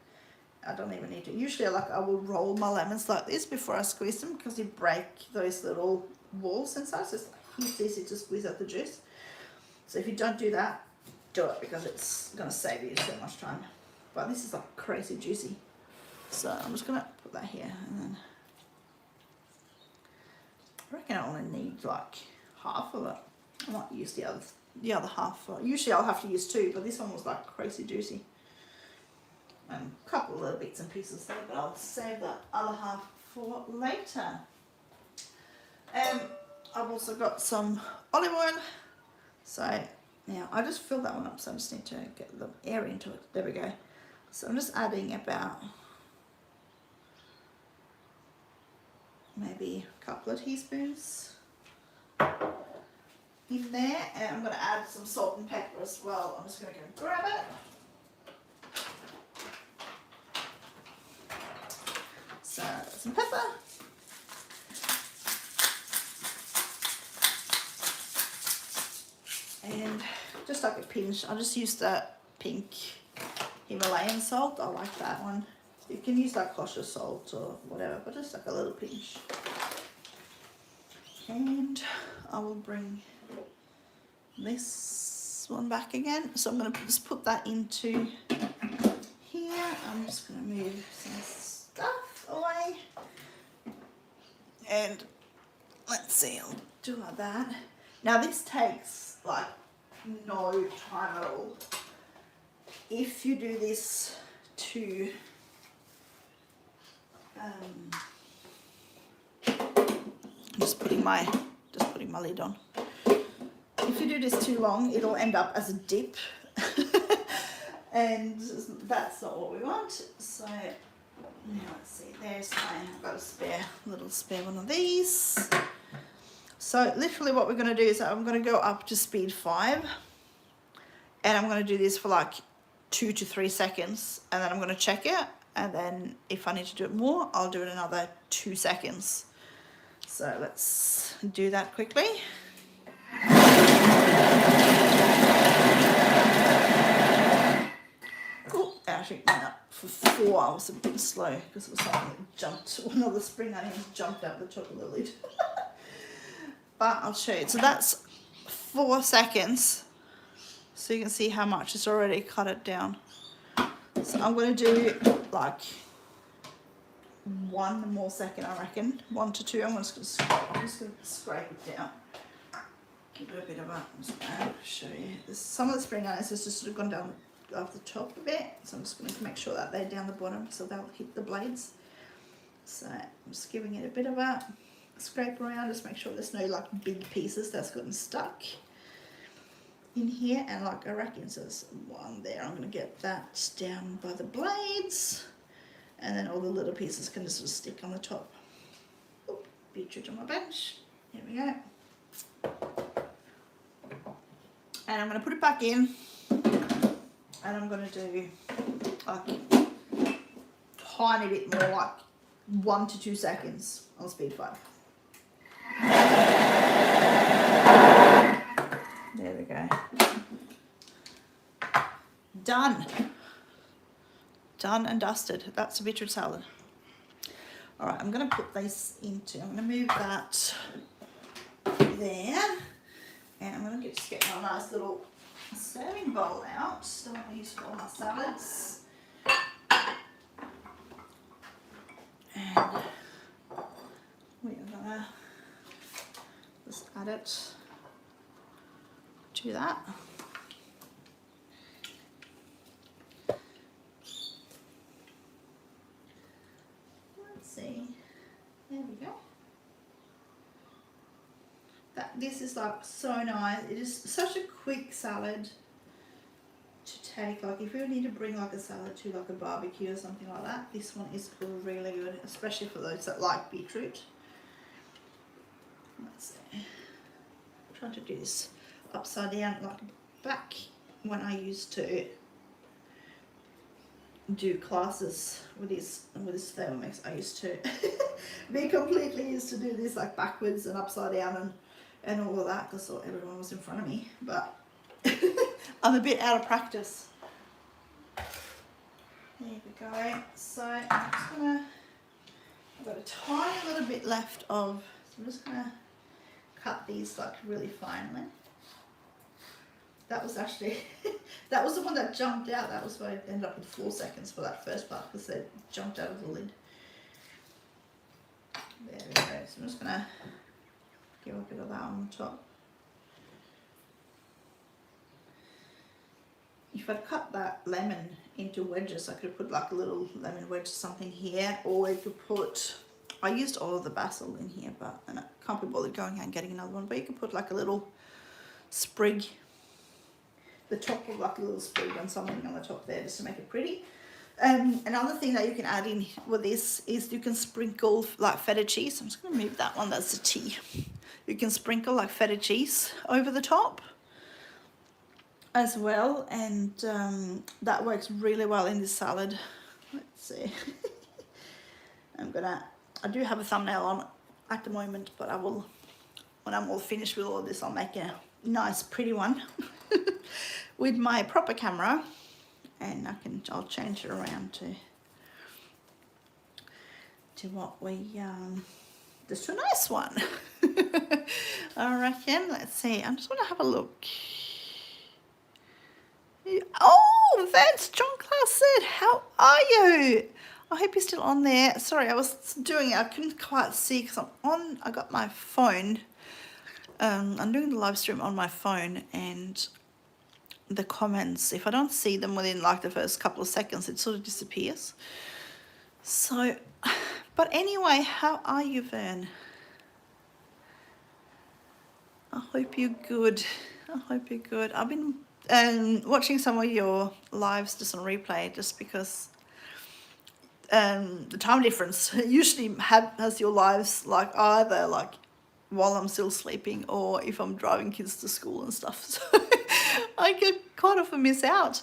I don't even need to. Usually I will roll my lemons like this before I squeeze them because you break those little walls inside, so it's easy to squeeze out the juice. So if you don't do that, do it because it's going to save you so much time. But this is like crazy juicy. So I'm just going to put that here and then I reckon I only need like half of it. I might use the other half. Usually I'll have to use two, but this one was like crazy juicy. And a couple of little bits and pieces there, but I'll save that other half for later. I've also got some olive oil. So now I just filled that one up, so I just need to get the air into it. There we go. So I'm just adding about maybe a couple of teaspoons in there, and I'm going to add some salt and pepper as well. I'm just going to go grab it. So some pepper. And just like a pinch, I'll just use the pink Himalayan salt. I like that one. You can use like kosher salt or whatever, but just like a little pinch. And I will bring this one back again. So I'm going to just put that into here. I'm just going to move some stuff away. And let's see, I'll do like that. Now this takes like no time at all. If you do this to just putting my lid on. If you do this too long, it'll end up as a dip, and that's not what we want. So now let's see. There's I've got a little spare one of these. So literally, what we're going to do is I'm going to go up to speed 5, and I'm going to do this for like 2 to 3 seconds, and then I'm going to check it. And then if I need to do it more, I'll do it another 2 seconds. So let's do that quickly. Oh, actually, no, for 4 I was a bit slow because it was something that jumped, one of the spring onions jumped out the top of the lid. But I'll show you. So that's 4 seconds. So you can see how much it's already cut it down. So I'm going to do like 1 more second, I reckon. 1 to 2. I'm just going to scrape it down. Give it a bit of a, I'll show you. Some of the spring onions has just sort of gone down off the top a bit. So I'm just going to make sure that they're down the bottom so they'll hit the blades. So I'm just giving it a bit of a scrape around, just make sure there's no like big pieces that's gotten stuck in here. And like I reckon there's 1 there. I'm going to get that down by the blades, and then all the little pieces can just sort of stick on the top. Oh, beetroot on my bench. Here we go. And I'm going to put it back in, and I'm going to do like a tiny bit more, like 1 to 2 seconds on speed 5. There we go. Done. Done and dusted. That's a beetroot salad. All right, I'm going to put this into, I'm going to move that there. And I'm going to just get my nice little serving bowl out. Don't want to use for all my salads. And we are going to just add it to that. Let's see. There we go. This is like so nice. It is such a quick salad to take. Like if you need to bring like a salad to like a barbecue or something like that, this one is really good, especially for those that like beetroot. trying to do this upside down, like back when I used to do classes with this Thermomix. I used to be completely used to do this like backwards and upside down and all of that because I thought everyone was in front of me, but I'm a bit out of practice. There we go. So I'm just gonna, I've got a tiny little bit left of, so I'm just gonna cut these like really finely. That was actually, that was the one that jumped out. That was why I ended up with 4 seconds for that first part because they jumped out of the lid. There we go. So I'm just gonna give a bit of that on top. If I'd cut that lemon into wedges, I could put like a little lemon wedge or something here, or you could put, I used all of the basil in here, but and I can't be bothered going out and getting another one, but you could put like a little sprig, the top of like a little sprig and something on the top there just to make it pretty. Another thing that you can add in with this is you can sprinkle like feta cheese. I'm just going to move that one, that's the tea. You can sprinkle like feta cheese over the top as well, and that works really well in this salad. Let's see. I do have a thumbnail on at the moment, but I will, when I'm all finished with all this, I'll make a nice pretty one with my proper camera, and I'll change it around to what we just a nice one. I reckon. Let's see, I'm just gonna have a look. Oh, that's John Classett. How are you? I hope you're still on there. Sorry, I was doing it. I couldn't quite see because I got my phone. I'm doing the live stream on my phone, and the comments, if I don't see them within like the first couple of seconds, it sort of disappears. So, but anyway, how are you, Vern? I hope you're good. I hope you're good. I've been watching some of your lives just on replay, just because the time difference usually has your lives like either like while I'm still sleeping or if I'm driving kids to school and stuff. So I get quite often miss out,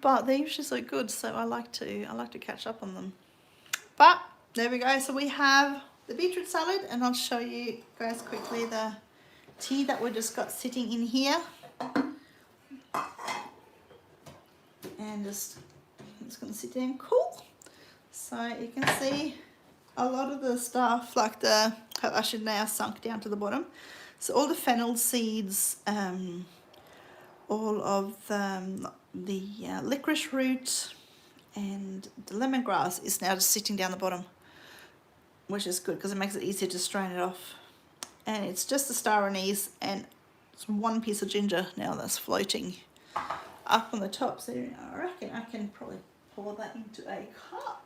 but they're usually so good, so I like to catch up on them. But there we go. So we have the beetroot salad, and I'll show you guys quickly the tea that we just got sitting in here. And it's going to sit there and cool. So you can see a lot of the stuff, like the, I should now sunk down to the bottom. So all the fennel seeds, all of the licorice root and the lemongrass is now just sitting down the bottom, which is good because it makes it easier to strain it off. And it's just the star anise, and it's one piece of ginger now that's floating up on the top. So I reckon I can probably pour that into a cup.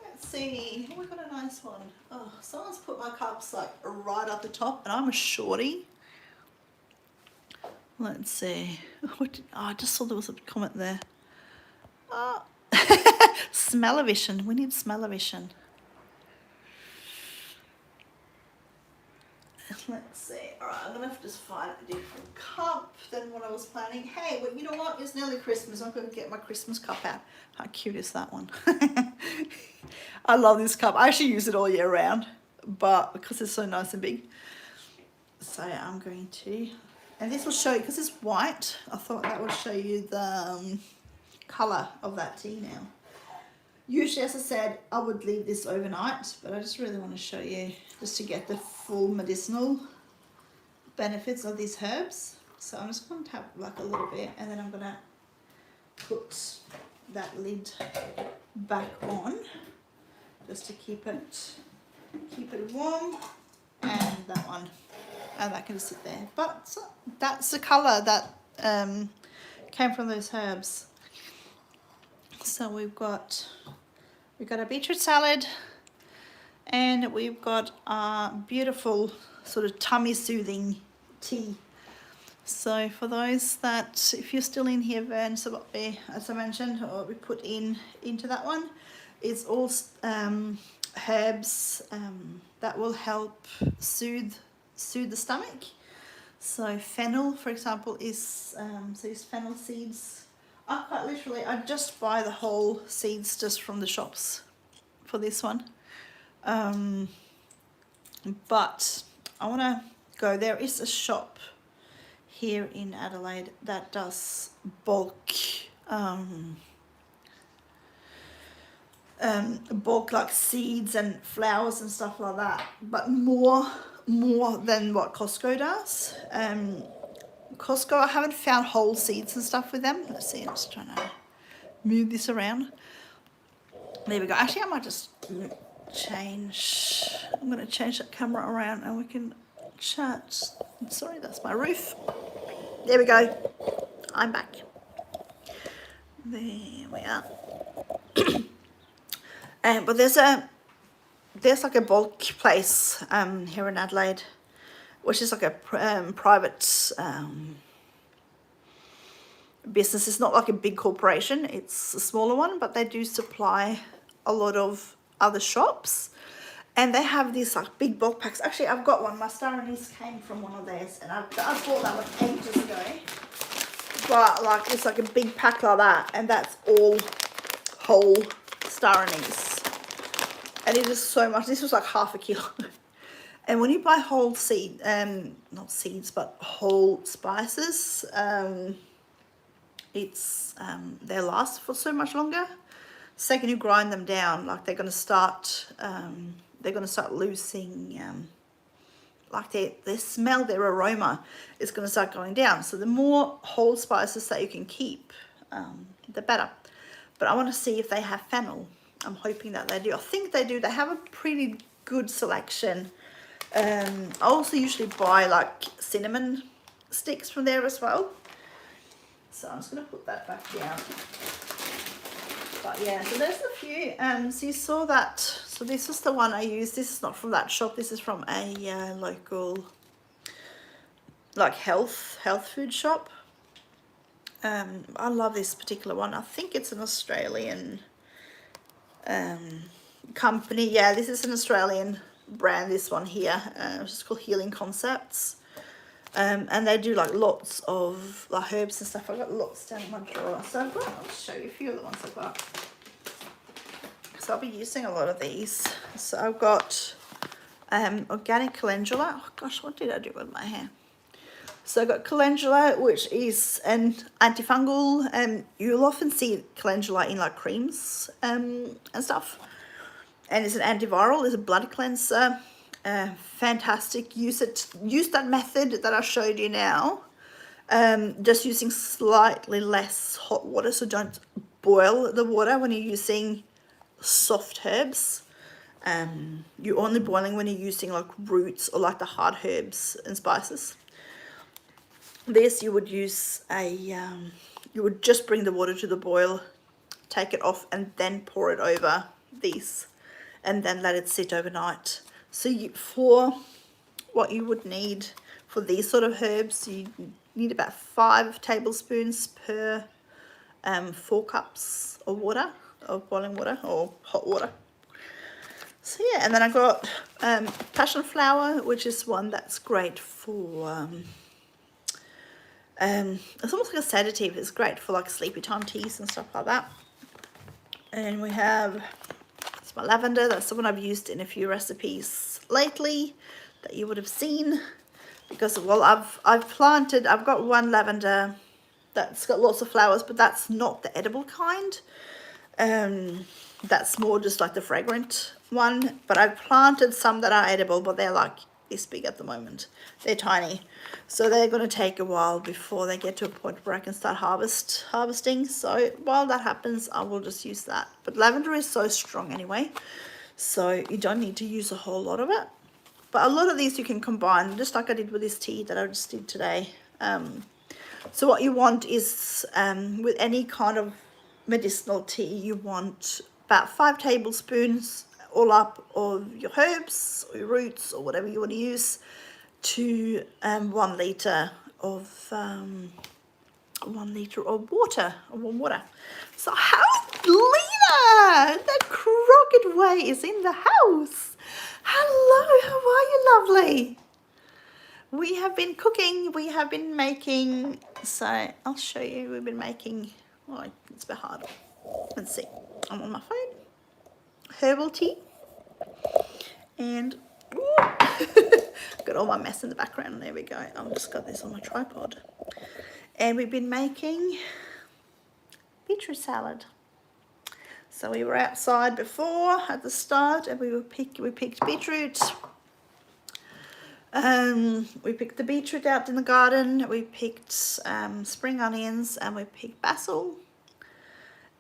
Let's see, oh, we got a nice one. Oh, someone's put my cups like right up the top, and I'm a shorty. Let's see. I just saw there was a comment there. Oh. Smell-o-vision. We need smell-o-vision. Let's see. All right, I'm gonna have to just find a different cup than what I was planning. Hey, well, you know what? It's nearly Christmas. I'm gonna get my Christmas cup out. How cute is that one? I love this cup. I actually use it all year round, but because it's so nice and big. So I'm going to, and this will show you, because it's white, I thought that would show you the colour of that tea now. Usually, as I said, I would leave this overnight, but I just really want to show you just to get the full medicinal benefits of these herbs. So I'm just going to tap like a little bit, and then I'm going to put that lid back on just to keep it warm, and that one, and that can just sit there. But that's the colour that came from those herbs. So we've got a beetroot salad, and we've got a beautiful sort of tummy soothing tea. So for those that, if you're still in here, Vern, so what we, as I mentioned, what we put into that one is all herbs that will help soothe the stomach. So fennel, for example, is so use fennel seeds. I quite literally, I just buy the whole seeds just from the shops for this one. But I want to go, there is a shop here in Adelaide that does bulk bulk like seeds and flowers and stuff like that, but more than what Costco does. Costco, I haven't found whole seeds and stuff with them. Let's see, I'm just trying to move this around. There we go. Actually, I might just change, I'm going to change that camera around and we can chat. Sorry, that's my roof. There we go. I'm back. There we are. But there's like a bulk place here in Adelaide, which is like a private business. It's not like a big corporation, it's a smaller one, but they do supply a lot of other shops, and they have these like big bulk packs. Actually, I've got one. My star anise came from one of theirs, and I bought that one ages ago. But like it's like a big pack like that, and that's all whole star anise, and it is so much. This was like half a kilo. And when you buy whole seed, not seeds, but whole spices, it's they last for so much longer. Second you grind them down, like they're gonna start losing like their smell, their aroma is gonna start going down. So the more whole spices that you can keep, the better. But I want to see if they have fennel. I'm hoping that they do. I think they do. They have a pretty good selection. I also usually buy like cinnamon sticks from there as well. So I'm just going to put that back down. But yeah, so there's a few. So you saw that. So this is the one I use. This is not from that shop. This is from a local like health food shop. I love this particular one. I think it's an Australian company. Yeah, this is an Australian brand, this one here, which is called Healing Concepts. And they do like lots of like herbs and stuff. I've got lots down in my drawer. So I'll show you a few of the ones I've got. So I'll be using a lot of these. So I've got organic calendula. Oh gosh, what did I do with my hair? So I've got calendula, which is an antifungal, and you'll often see calendula in like creams and stuff. And it's an antiviral, it's a blood cleanser. Fantastic. Use that method that I showed you now. Just using slightly less hot water, so don't boil the water when you're using soft herbs. You're only boiling when you're using like roots or like the hard herbs and spices. This you would use you would just bring the water to the boil, take it off, and then pour it over these, and then let it sit overnight. So for what you would need for these sort of herbs, you need about 5 tablespoons per 4 cups of water, of boiling water or hot water. So yeah, and then I got passion flower, which is one that's great for it's almost like a sedative. It's great for like sleepy time teas and stuff like that. And we have, it's my lavender. That's the one I've used in a few recipes lately that you would have seen, because well, I've got one lavender that's got lots of flowers, but that's not the edible kind. That's more just like the fragrant one. But I've planted some that are edible, but they're like this big at the moment. They're tiny, so they're going to take a while before they get to a point where I can start harvesting. So while that happens, I will just use that. But lavender is so strong anyway, so you don't need to use a whole lot of it. But a lot of these you can combine, just like I did with this tea that I just did today. So what you want is with any kind of medicinal tea, you want about 5 tablespoons all up of your herbs or your roots or whatever you want to use, to 1 litre of 1 litre of water, of warm water. So how Lena, the Crockett Way is in the house. Hello, how are you, lovely? We have been cooking, we have been making, so I'll show you, we've been making, oh, it's a bit hard. Let's see, I'm on my phone. Herbal tea. And got all my mess in the background. There we go. I've just got this on my tripod. And we've been making beetroot salad. So we were outside before at the start, and we picked beetroot. We picked the beetroot out in the garden. We picked spring onions, and we picked basil.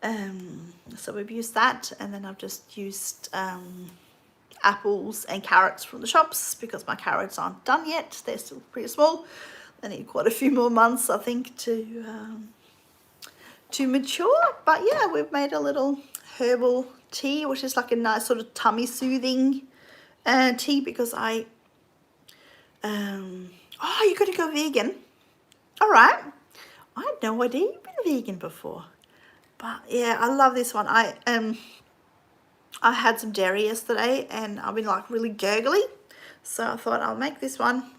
So we've used that, and then I've just used apples and carrots from the shops because my carrots aren't done yet. They're still pretty small. They need quite a few more months, I think, to mature. But yeah, we've made a little herbal tea, which is like a nice sort of tummy soothing tea, because oh, you're going to go vegan? All right. I had no idea you've been vegan before. But yeah, I love this one. I had some dairy yesterday and I've been like really gurgly, so I thought I'll make this one,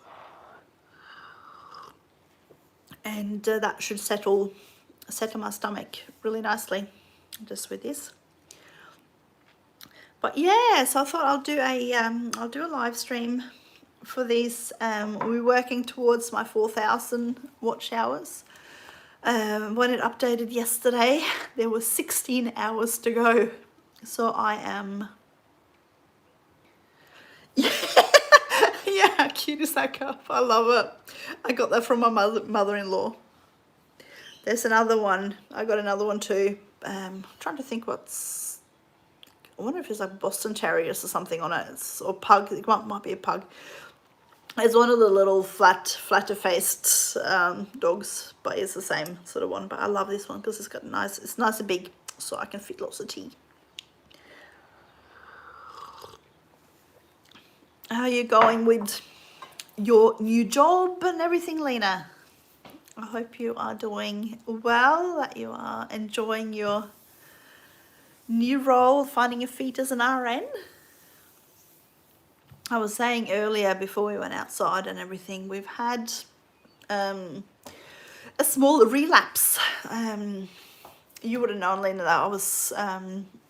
and that should settle my stomach really nicely just with this. But yeah, so I thought I'll do a live stream for these. We're working towards my 4,000 watch hours. When it updated yesterday, there was 16 hours to go. So I am, yeah, cute is that cup? I love it. I got that from my mother-in-law. There's another one. I got another one too. I'm trying to think what's, I wonder if it's like Boston Terriers or something on it. Or pug, it might be a pug. It's one of the little flatter-faced dogs, but it's the same sort of one. But I love this one because it's nice and big, so I can fit lots of tea. How are you going with your new job and everything, Lena? I hope you are doing well, that you are enjoying your new role, finding your feet as an RN. I was saying earlier before we went outside and everything, we've had a small relapse. You would have known, Lena, that I was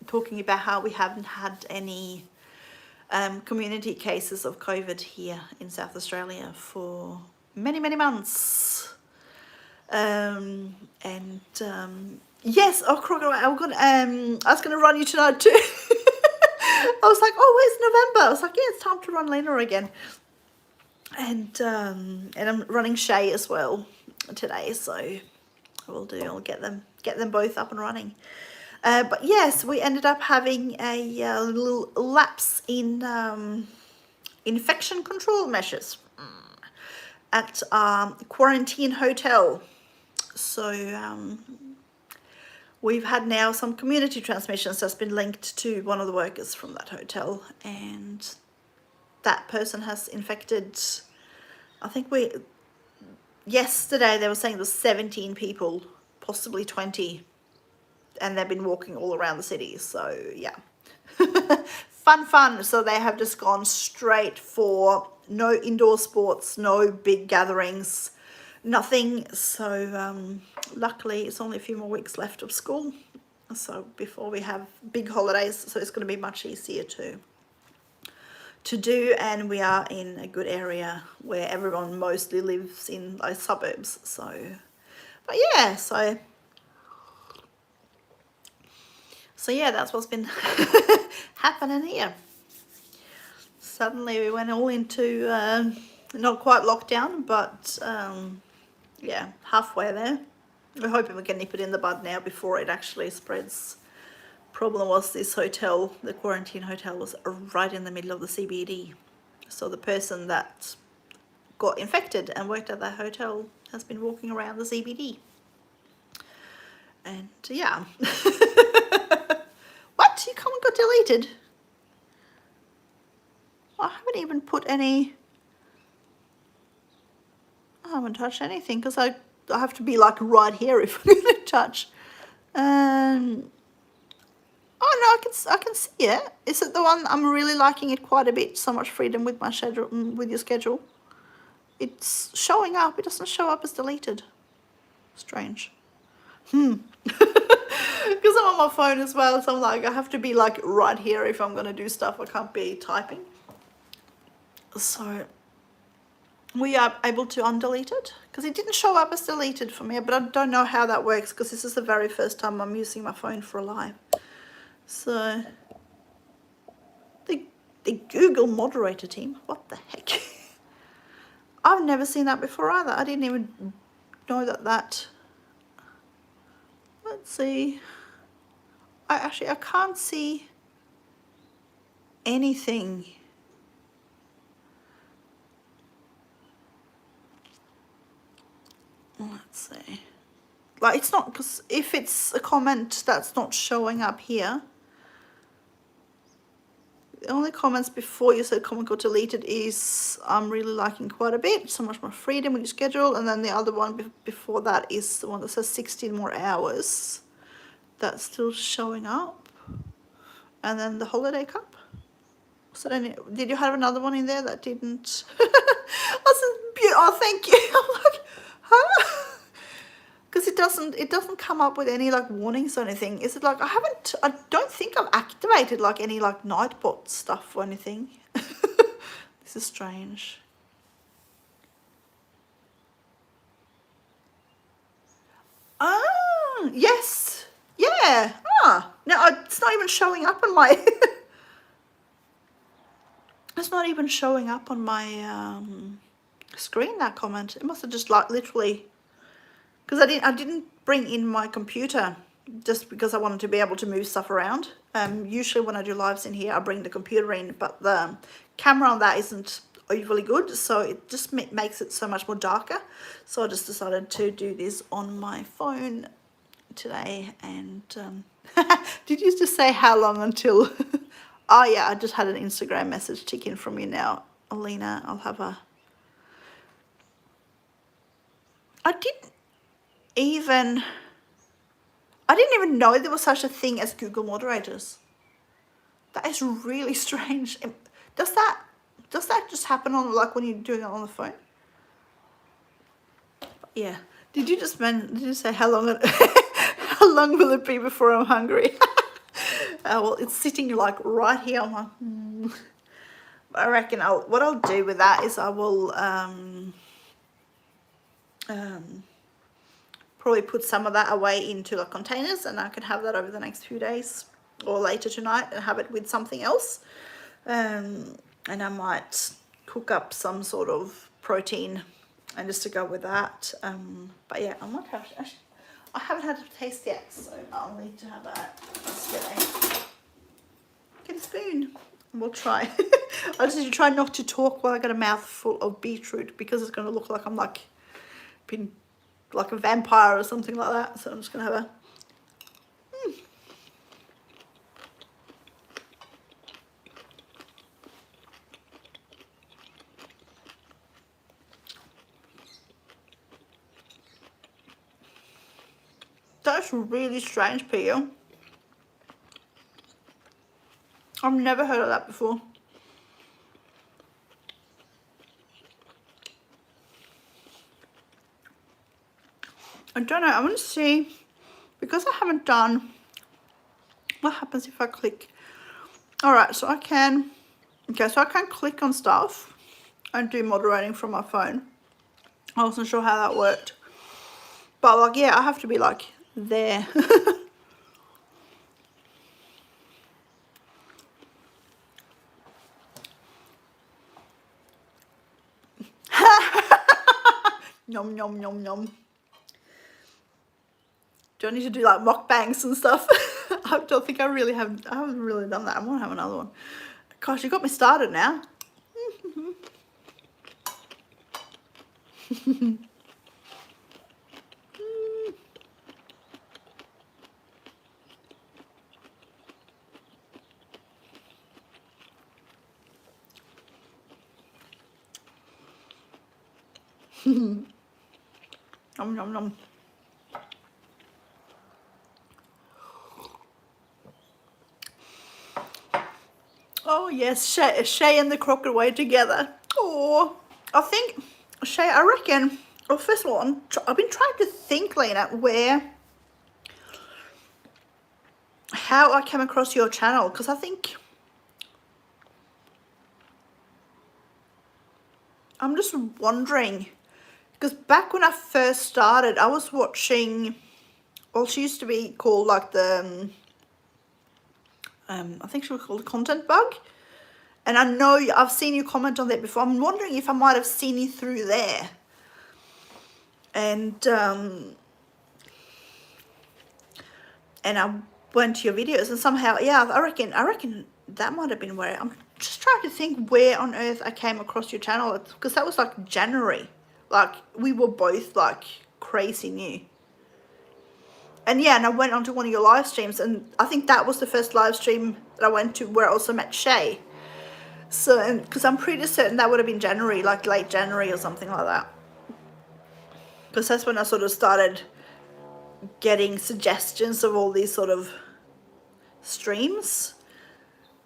talking about how we haven't had any community cases of COVID here in South Australia for many months. Yes, oh crocodile, I was gonna run you tonight too. I was like, oh, where's November? I was like, yeah, it's time to run Lena again. And I'm running Shay as well today, so I'll get them both up and running. But yes, we ended up having a little lapse in infection control measures at quarantine hotel. So we've had now some community transmissions that's been linked to one of the workers from that hotel, and that person has infected, I think yesterday they were saying there was 17 people, possibly 20, and they've been walking all around the city. So yeah, fun. So they have just gone straight for no indoor sports, no big gatherings, nothing. So luckily it's only a few more weeks left of school, so before we have big holidays, so it's going to be much easier to do. And we are in a good area where everyone mostly lives in those suburbs. So but yeah, so yeah, that's what's been happening here. Suddenly we went all into not quite lockdown, but yeah, halfway there. We're hoping we can nip it in the bud now before it actually spreads. Problem was this hotel, the quarantine hotel, was right in the middle of the CBD. So the person that got infected and worked at that hotel has been walking around the CBD. And yeah. What? You comment got deleted? I haven't even put any. I haven't touched anything because I have to be like right here if I'm going to touch. Oh no, I can see it. Is it the one I'm really liking it quite a bit? So much freedom with my schedule, with your schedule. it's showing up. It doesn't show up as deleted. Strange. Because I'm on my phone as well, so I'm like, I have to be like right here if I'm gonna do stuff. I can't be typing. So we are able to undelete it because it didn't show up as deleted for me, but I don't know how that works because this is the very first time I'm using my phone for a live. So the Google moderator team, what the heck? I've never seen that before either. I didn't even know that. Let's see. I can't see anything. Let's see. Like, it's not, because if it's a comment that's not showing up here, the only comments before you said comment got deleted is I'm really liking quite a bit, so much more freedom with your schedule, and then the other one before that is the one that says 16 more hours. That's still showing up. And then the holiday cup. So then, did you have another one in there that didn't? Oh, thank you. I'm like, huh? Because it doesn't come up with any like warnings or anything. Is it like I don't think I've activated like any like Nightbot stuff or anything. This is strange. Ah, yes. Yeah. Ah, no, it's not even showing up on my it's not even showing up on my screen, that comment. It must have just like literally, because I didn't bring in my computer just because I wanted to be able to move stuff around. Usually when I do lives in here, I bring the computer in, but the camera on that isn't overly good, so it just makes it so much more darker. So I just decided to do this on my phone today. And did you just say how long until? Oh yeah, I just had an Instagram message tick in from you now, Alina. I didn't even know there was such a thing as Google moderators. That is really strange. Does that just happen on like when you're doing it on the phone? Yeah. Did you say how long how long will it be before I'm hungry? Well, it's sitting like right here. I'm like, I reckon what I'll do with that is I will probably put some of that away into the containers, and I can have that over the next few days or later tonight and have it with something else. And I might cook up some sort of protein and just to go with that. But yeah, I might have to, I haven't had a taste yet, so I'll need to have that today. Get a spoon. We'll try. I just need to try not to talk while I got a mouthful of beetroot, because it's going to look like I'm like been like a vampire or something like that. So I'm just going to have a That's really strange, Pio. I've never heard of that before. I don't know. I want to see, because I haven't done, what happens if I click? All right, so I can, okay, so I can click on stuff and do moderating from my phone. I wasn't sure how that worked, but like, yeah, I have to be like there. Nom nom nom nom. Do I need to do like mukbangs and stuff? I don't think I haven't really done that. I want to have another one. Gosh, you got me started now. Nom nom nom. Oh yes, Shay and the croc away together. Oh, I think Shay, I reckon, well, first of all, I've been trying to think, Lena, how I came across your channel, because I think, I'm just wondering, because back when I first started, I was watching, well, she used to be called like the, I think she was called the Content Bug. And I know I've seen you comment on that before. I'm wondering if I might have seen you through there. And I went to your videos and somehow, yeah, I reckon that might have been where, I'm just trying to think where on earth I came across your channel, because that was like January. Like, we were both like crazy new. And yeah, and I went onto one of your live streams, and I think that was the first live stream that I went to where I also met Shay. So, and because I'm pretty certain that would have been January, like late January or something like that. Because that's when I sort of started getting suggestions of all these sort of streams.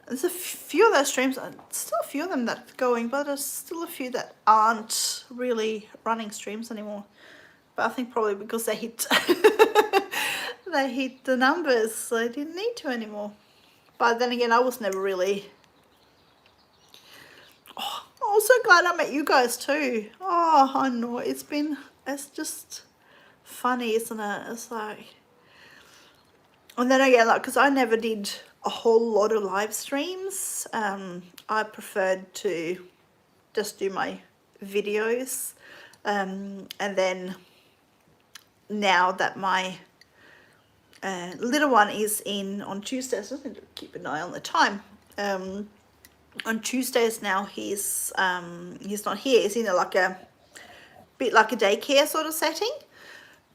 There's a few of those streams, still a few of them that's going, but there's still a few that aren't really running streams anymore. But I think probably because they hit they hit the numbers, so they didn't need to anymore. But then again, I was never really. Oh, I'm so glad I met you guys too. Oh, I know, it's just funny, isn't it? It's like, and then again, like, because I never did a whole lot of live streams. I preferred to just do my videos, and then now that my little one is in on Tuesdays, I need to keep an eye on the time. On Tuesdays now he's not here. He's in a bit like a daycare sort of setting.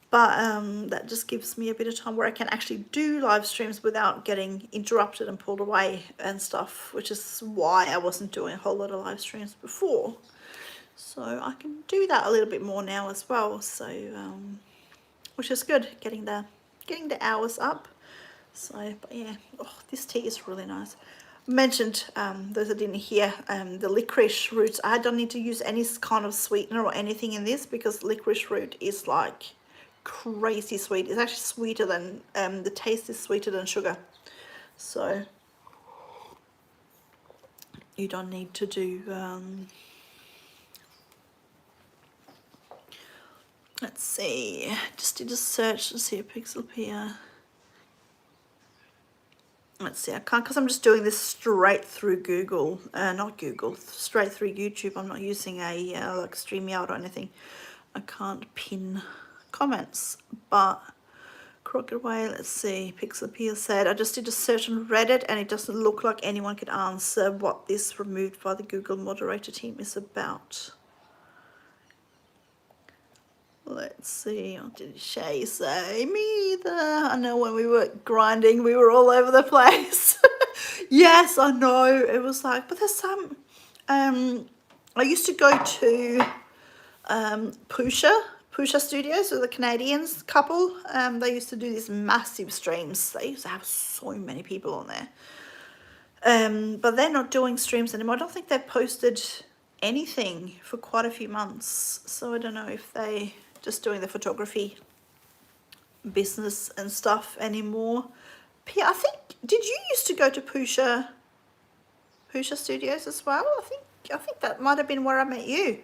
But that just gives me a bit of time where I can actually do live streams without getting interrupted and pulled away and stuff, which is why I wasn't doing a whole lot of live streams before. So I can do that a little bit more now as well. So, which is good, getting the hours up. So, but yeah, oh, this tea is really nice. I mentioned, those that didn't hear, the licorice roots. I don't need to use any kind of sweetener or anything in this, because licorice root is like crazy sweet. It's actually sweeter than the taste is sweeter than sugar, so you don't need to do let's see, just did a search to see a pixel here. Let's see, I can't, because I'm just doing this straight through Google, not Google, straight through YouTube. I'm not using a like StreamYard or anything. I can't pin comments, but Crooked Way, let's see, Pixelapia said, I just did a search on Reddit and it doesn't look like anyone could answer what this removed by the Google moderator team is about. Let's see, what did Shay say? Me either. I know when we were grinding, we were all over the place. Yes, I know. It was like, but there's some, I used to go to Pusha Studios with the Canadians couple. They used to do these massive streams. They used to have so many people on there. But they're not doing streams anymore. I don't think they've posted anything for quite a few months. So I don't know if they just doing the photography business and stuff anymore. Pia, I think, did you used to go to Pusha Studios as well? I think that might have been where I met you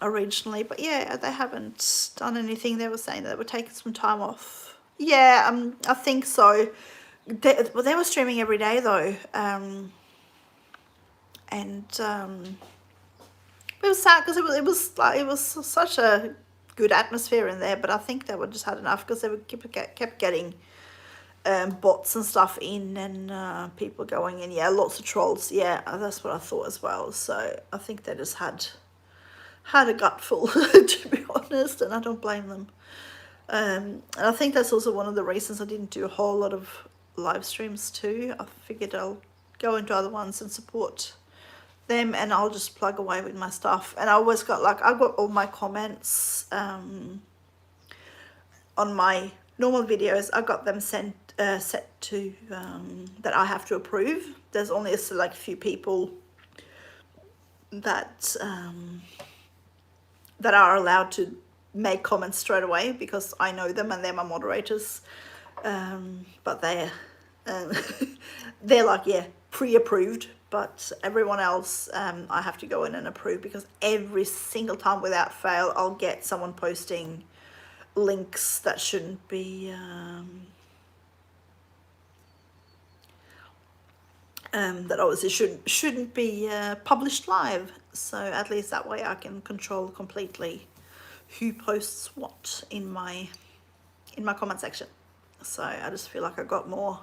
originally, but yeah, they haven't done anything. They were saying that they were taking some time off. Yeah, I think so. They were streaming every day though, and it was sad because it was such a good atmosphere in there, but I think they were just had enough because they were kept getting bots and stuff in, and people going in. Yeah, lots of trolls. Yeah, that's what I thought as well. So I think they just had a gutful, to be honest, and I don't blame them. And I think that's also one of the reasons I didn't do a whole lot of live streams too. I figured I'll go into other ones and support them, and I'll just plug away with my stuff. And I always got I got all my comments on my normal videos. I got them set to that I have to approve. There's only a select few people that that are allowed to make comments straight away, because I know them and they're my moderators. But they're they're like, yeah, pre-approved, but everyone else I have to go in and approve, because every single time without fail I'll get someone posting links that shouldn't be that obviously shouldn't be published live. So at least that way I can control completely who posts what in my comment section. So I just feel like I got more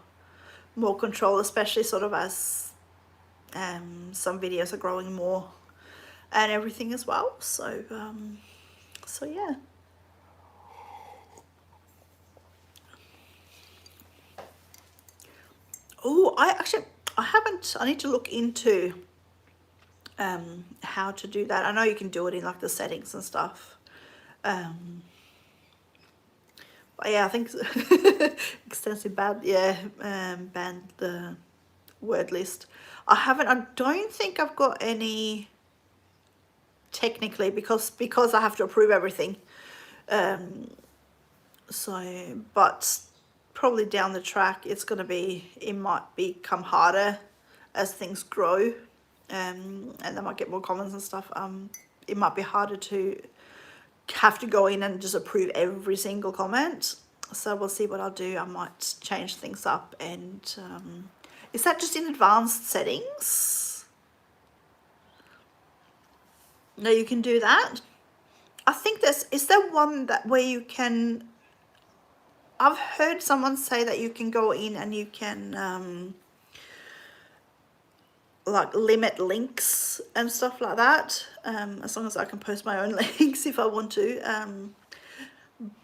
control, especially sort of as some videos are growing more and everything as well. So so yeah. Oh, I need to look into how to do that. I know you can do it in like the settings and stuff. But yeah, I think extensive banned the word list. I don't think I've got any technically, because I have to approve everything. So, but probably down the track it might become harder as things grow, and they might get more comments and stuff. It might be harder to have to go in and just approve every single comment. So we'll see what I'll do. I might change things up. And is that just in advanced settings? No, you can do that. I think is there one that where you can, I've heard someone say that you can go in and you can like limit links and stuff like that, as long as I can post my own links if I want to,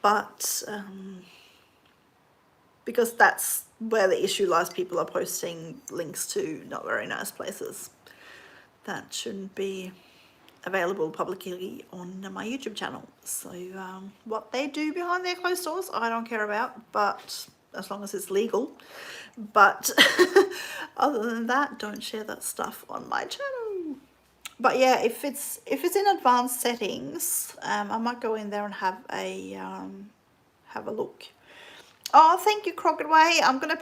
but because that's where the issue lies. People are posting links to not very nice places that shouldn't be available publicly on my YouTube channel. So what they do behind their closed doors, I don't care about, but as long as it's legal. But other than that, don't share that stuff on my channel. But yeah, if it's in advanced settings, I might go in there and have a look. Oh, thank you, Crocodway. I'm gonna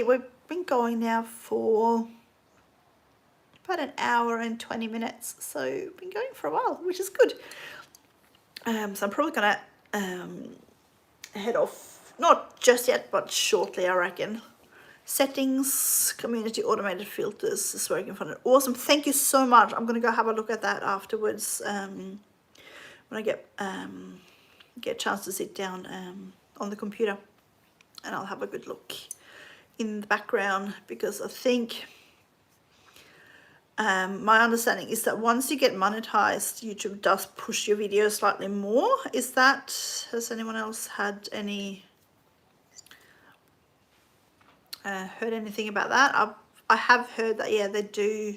we've been going now for about an hour and 20 minutes, so we've been going for a while, which is good. So I'm probably gonna head off, not just yet, but shortly, I reckon. Settings, community automated filters is working for it. Awesome, thank you so much. I'm gonna go have a look at that afterwards, when I get a chance to sit down on the computer, and I'll have a good look in the background, because I think my understanding is that once you get monetized, YouTube does push your videos slightly more. Has anyone else had any heard anything about that? I have heard that, yeah, they do.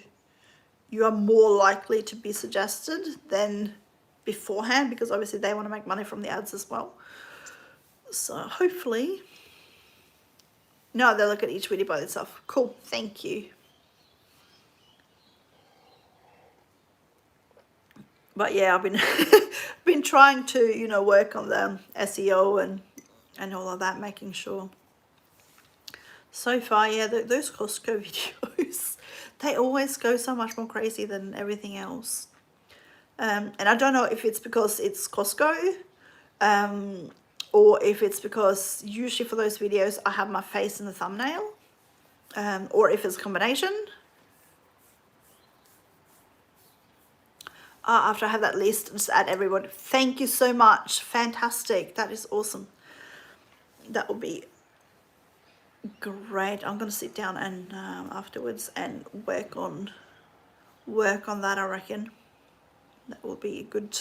You are more likely to be suggested than beforehand, because obviously they want to make money from the ads as well. So hopefully, no, they look at each video by itself. Cool, thank you. But yeah, I've been been trying to work on the SEO and all of that, making sure. So far, yeah, those Costco videos, they always go so much more crazy than everything else. And I don't know if it's because it's Costco, or if it's because usually for those videos I have my face in the thumbnail, or if it's a combination. After I have that list, just add everyone. Thank you so much. Fantastic. That is awesome. That will be great. I'm going to sit down and afterwards and work on that, I reckon. That will be good.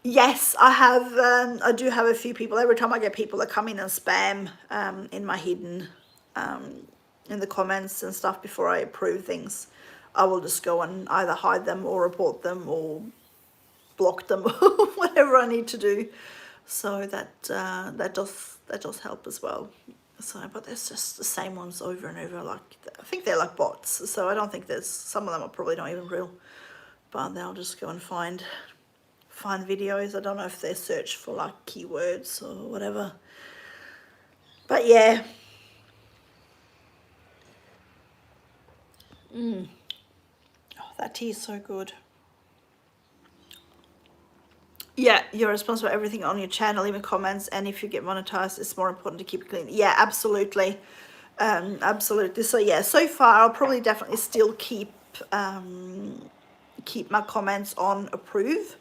Yes, I do have a few people. Every time I get people that come in and spam in my hidden in the comments and stuff before I approve things, I will just go and either hide them or report them or block them, whatever I need to do. So that does help as well. So, but there's just the same ones over and over. Like, I think they're like bots. So I don't think some of them are probably not even real. But then I'll just go and find find videos. I don't know if they search for like keywords or whatever. But yeah. Oh, that tea is so good. Yeah, you're responsible for everything on your channel, even comments, and if you get monetized, it's more important to keep it clean. Yeah, absolutely. Absolutely. So yeah, so far I'll probably definitely still keep my comments on approve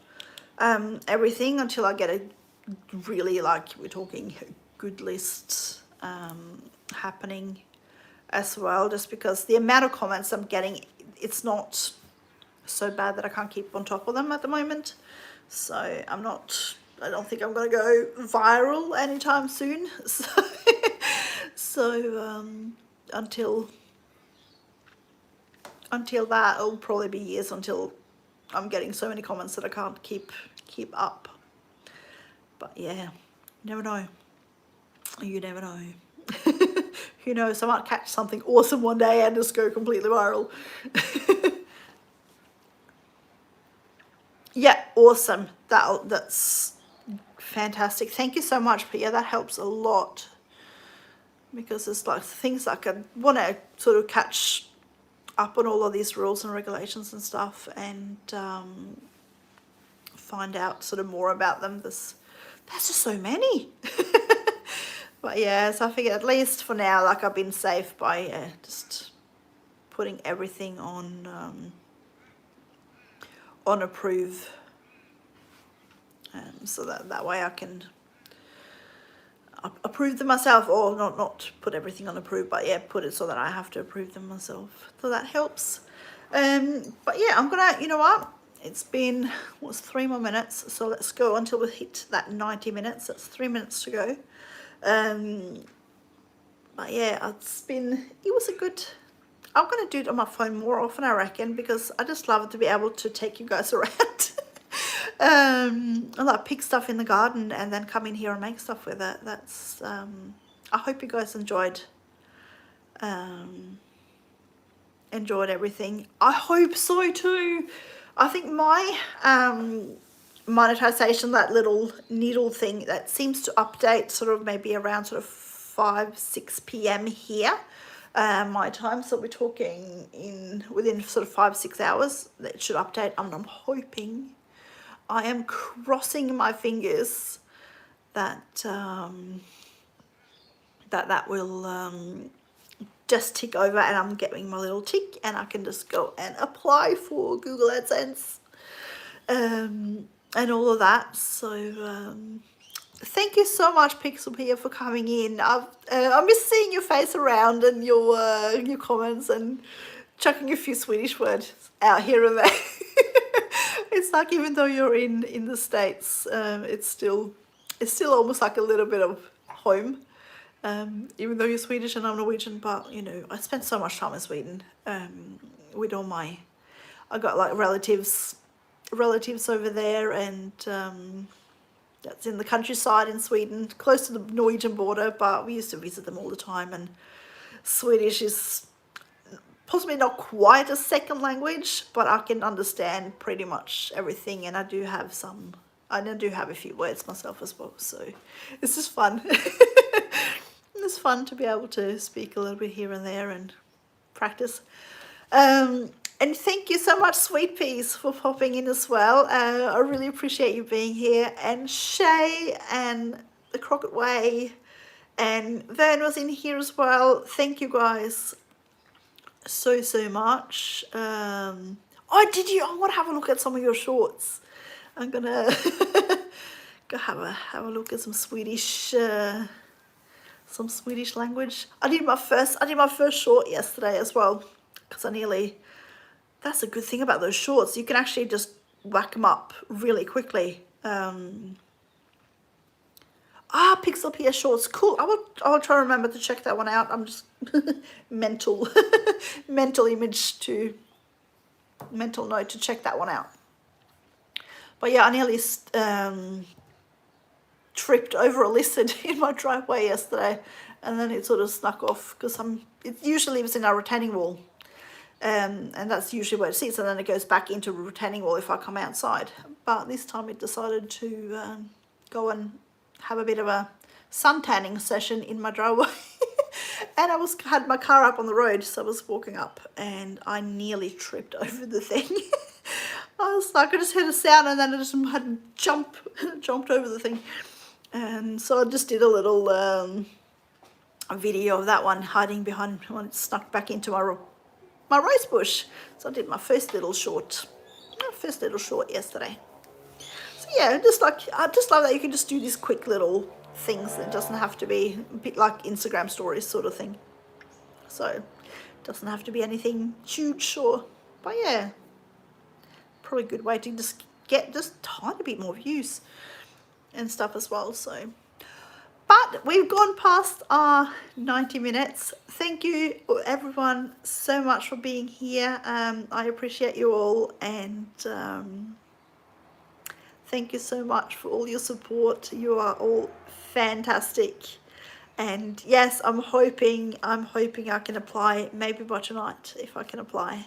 everything until I get a really, like, we're talking good list happening as well, just because the amount of comments I'm getting, it's not so bad that I can't keep on top of them at the moment. So I don't think I'm going to go viral anytime soon. So until that, it'll probably be years until I'm getting so many comments that I can't keep up. But yeah, never know. You never know. Who knows, I might catch something awesome one day and just go completely viral. Yeah, awesome. That's fantastic. Thank you so much, Pia. That helps a lot, because it's like things like I want to sort of catch up on all of these rules and regulations and stuff, and find out sort of more about them. There's just so many. But yeah, so I figure at least for now, like, I've been safe by just putting everything on approve, so that way I can approve them myself, or not put everything on approve, but yeah, put it so that I have to approve them myself. So that helps. But yeah, I'm gonna, you know what? It's been, what's 3 more minutes? So let's go until we hit that 90 minutes. That's 3 minutes to go. But yeah, it was a good, I'm going to do it on my phone more often, I reckon, because I just love it to be able to take you guys around. And like pick stuff in the garden and then come in here and make stuff with it. That's, I hope you guys enjoyed everything. I hope so too. I think my monetization, that little needle thing, that seems to update sort of maybe around sort of 5-6 p.m. here, my time. So we're talking within sort of 5-6 hours that it should update. I'm hoping, I am crossing my fingers that that will just tick over and I'm getting my little tick and I can just go and apply for Google AdSense and all of that. So thank you so much, Pixel Pia, for coming in. I miss seeing your face around and your comments and chucking a few Swedish words out here and there. It's like, even though you're in the States, it's still almost like a little bit of home. Even though you're Swedish and I'm Norwegian, but you know, I spent so much time in Sweden with all I got like relatives over there, and that's in the countryside in Sweden, close to the Norwegian border, but we used to visit them all the time. And Swedish is possibly not quite a second language, but I can understand pretty much everything, and I do have a few words myself as well, so it's just fun. It's fun to be able to speak a little bit here and there and practice. And thank you so much, Sweet Peas, for popping in as well. I really appreciate you being here. And Shay and the Crockett Way and Vern was in here as well. Thank you guys so much. Oh, did you? I want to have a look at some of your shorts. I'm gonna go have a look at some Swedish language. I did my first short yesterday as well, because that's a good thing about those shorts. You can actually just whack them up really quickly. Pixel Pia shorts, cool. I will try to remember to check that one out. I'm just mental note to check that one out. But yeah, I nearly tripped over a lizard in my driveway yesterday, and then it sort of snuck off, because it usually lives in our retaining wall, and that's usually where it sits, and then it goes back into retaining wall if I come outside. But this time it decided to go and have a bit of a sun tanning session in my driveway. And I had my car up on the road, so I was walking up and I nearly tripped over the thing. I was like, I just heard a sound and then I just had jumped over the thing. And so I just did a little a video of that one hiding behind when it snuck back into my rose bush. So I did my first little short yesterday. So yeah, I just love that you can just do these quick little things. It doesn't have to be a bit like Instagram stories sort of thing. So it doesn't have to be anything huge, but yeah, probably a good way to just get just tiny bit more views and stuff as well. So, but we've gone past our 90 minutes. Thank you everyone so much for being here. I appreciate you all, and thank you so much for all your support. You are all fantastic. And yes, I'm hoping I can apply maybe by tonight. If I can apply,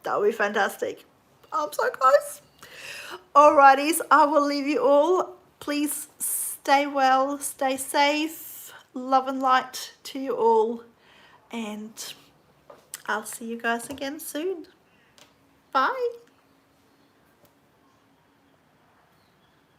that would be fantastic. I'm so close. Alrighties, I will leave you all. Please stay well, stay safe, love and light to you all, and I'll see you guys again soon. Bye.